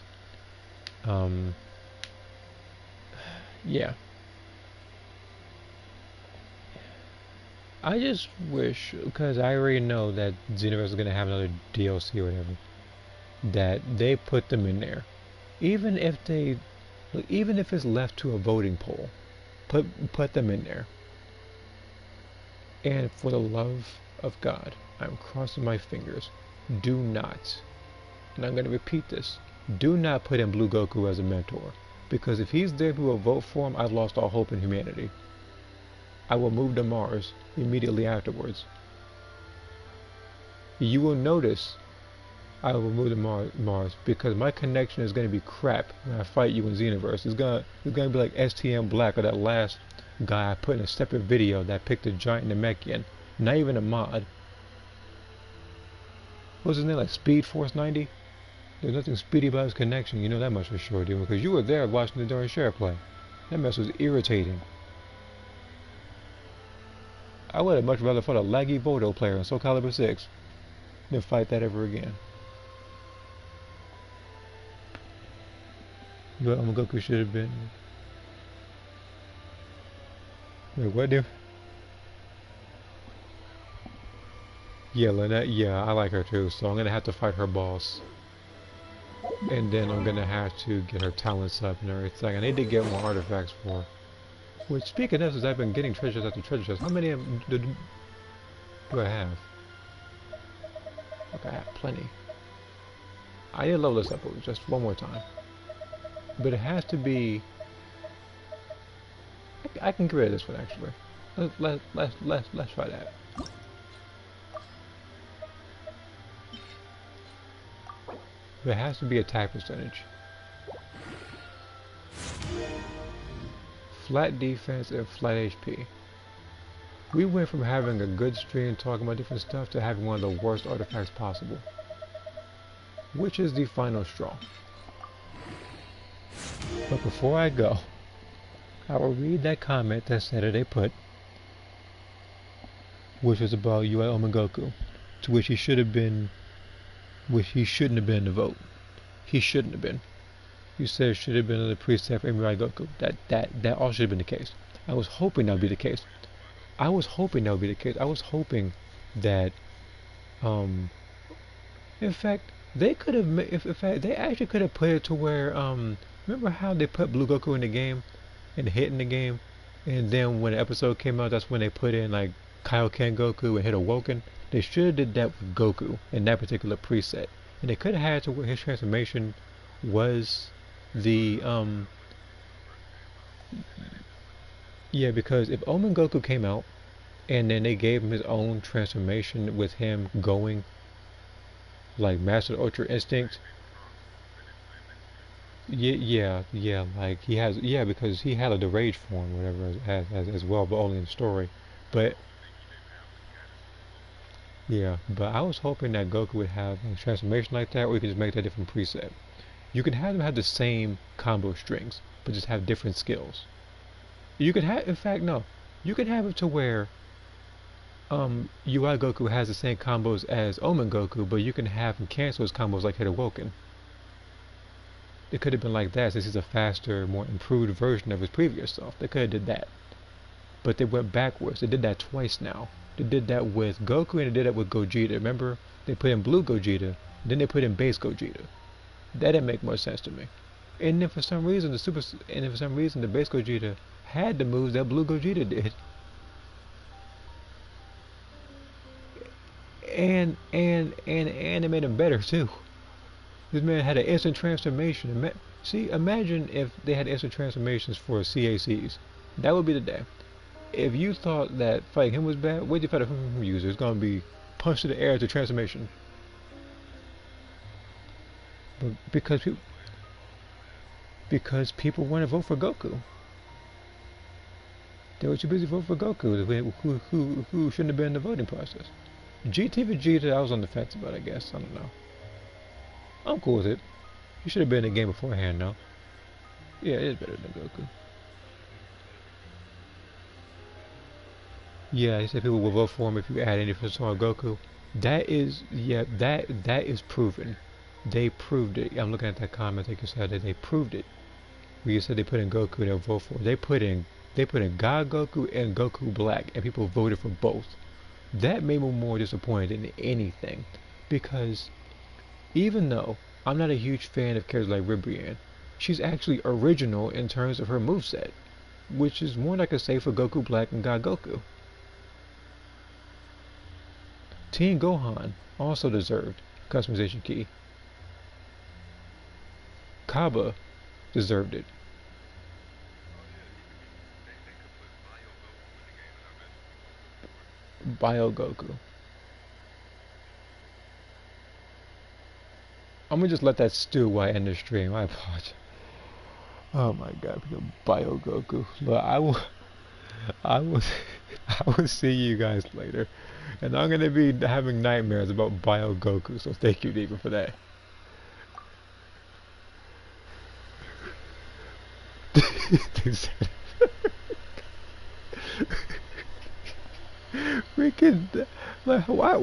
Yeah. I just wish, because I already know that Xenoverse is gonna have another DLC or whatever, that they put them in there. Even if it's left to a voting poll, put them in there. And for the love of God, I'm crossing my fingers. Do not, and I'm gonna repeat this, do not put in Blue Goku as a mentor. Because if he's there, people will vote for him, I've lost all hope in humanity. I will move to Mars immediately afterwards. You will notice I will move to Mars because my connection is going to be crap when I fight you in Xenoverse. It's gonna be like STM Black or that last guy I put in a separate video that picked a giant Namekian. Not even a mod. What was his name, like Speed Force 90? There's nothing speedy about his connection, you know that much for sure, dude, because you were there watching it during share play. That mess was irritating. I would have much rather fought a laggy Vodo player in Soul Calibur 6 than fight that ever again. You know what Goku should have been? Wait, what, dude? Yeah, Lynette, yeah, I like her too, so I'm gonna have to fight her boss. And then I'm gonna have to get her talents up and everything. I need to get more artifacts for her. Which, speaking of, since I've been getting treasures after treasure chests, how many do I have? Okay, I have plenty. I need to level this up just one more time. But it has to be... I can get rid of this one, actually. Let's try that. But it has to be attack percentage. Flat defense and flat HP. We went from having a good stream talking about different stuff to having one of the worst artifacts possible. Which is the final straw. But before I go, I will read that comment that Saturday put, which was about UI Goku, to which he should have been, which he shouldn't have been in the vote. He shouldn't have been. You said it should have been another preset for MUI Goku. That all should have been the case. I was hoping that would be the case. I was hoping that, in fact, they could have, in fact, they actually could have put it to where, remember how they put Blue Goku in the game, and hit in the game, and then when the episode came out, that's when they put in, like, Kaioken Goku and hit Awoken? They should have did that with Goku in that particular preset. And they could have had to where his transformation was the, yeah, because if Omen Goku came out, and then they gave him his own transformation with him going, like Master Ultra Instinct, yeah, like he has, yeah, because he had the rage form, whatever, as well, but only in the story. But yeah, but I was hoping that Goku would have a transformation like that, or you could just make that different preset. You can have them have the same combo strings, but just have different skills. You could have, in fact, no, you could have it to where UI Goku has the same combos as Omen Goku, but you can have him cancel his combos like Hit Awoken. It could have been like that since he's a faster, more improved version of his previous self. They could have did that. but they went backwards. They did that twice now. They did that with Goku and they did that with Gogeta. Remember, they put in blue Gogeta, then they put in base Gogeta. That didn't make more sense to me. And then for some reason the base Gogeta had the moves that blue Gogeta did. And it made him better too. This man had an instant transformation. See, imagine if they had instant transformations for CACs. That would be the day. If you thought that fighting him was bad, wait till you fight a user. It's gonna be punch to the air to transformation. But because people want to vote for Goku. They were too busy voting for Goku, who shouldn't have been in the voting process. GT Vegeta, I was on the fence about, I guess. I don't know. I'm cool with it. He should have been in the game beforehand, though. Yeah, it is better than Goku. Yeah, he said people will vote for him if you add any for on Goku. That is, yeah, that is proven. They proved it. I'm looking at that comment. Like you said, that they proved it. Where you said they put in Goku and they'll vote for it. They put in God Goku and Goku Black, and people voted for both. That made me more disappointed than anything, because even though I'm not a huge fan of characters like Ribrianne, she's actually original in terms of her moveset, which is more than I could say for Goku Black and God Goku. Teen Gohan also deserved customization key. Kaba deserved it. Bio Goku. I'm gonna just let that stew while I end the stream. I apologize. Oh my god, Bio Goku. But I will I will see you guys later. And I'm gonna be having nightmares about Bio Goku, so thank you, Diva, for that. Freaking like why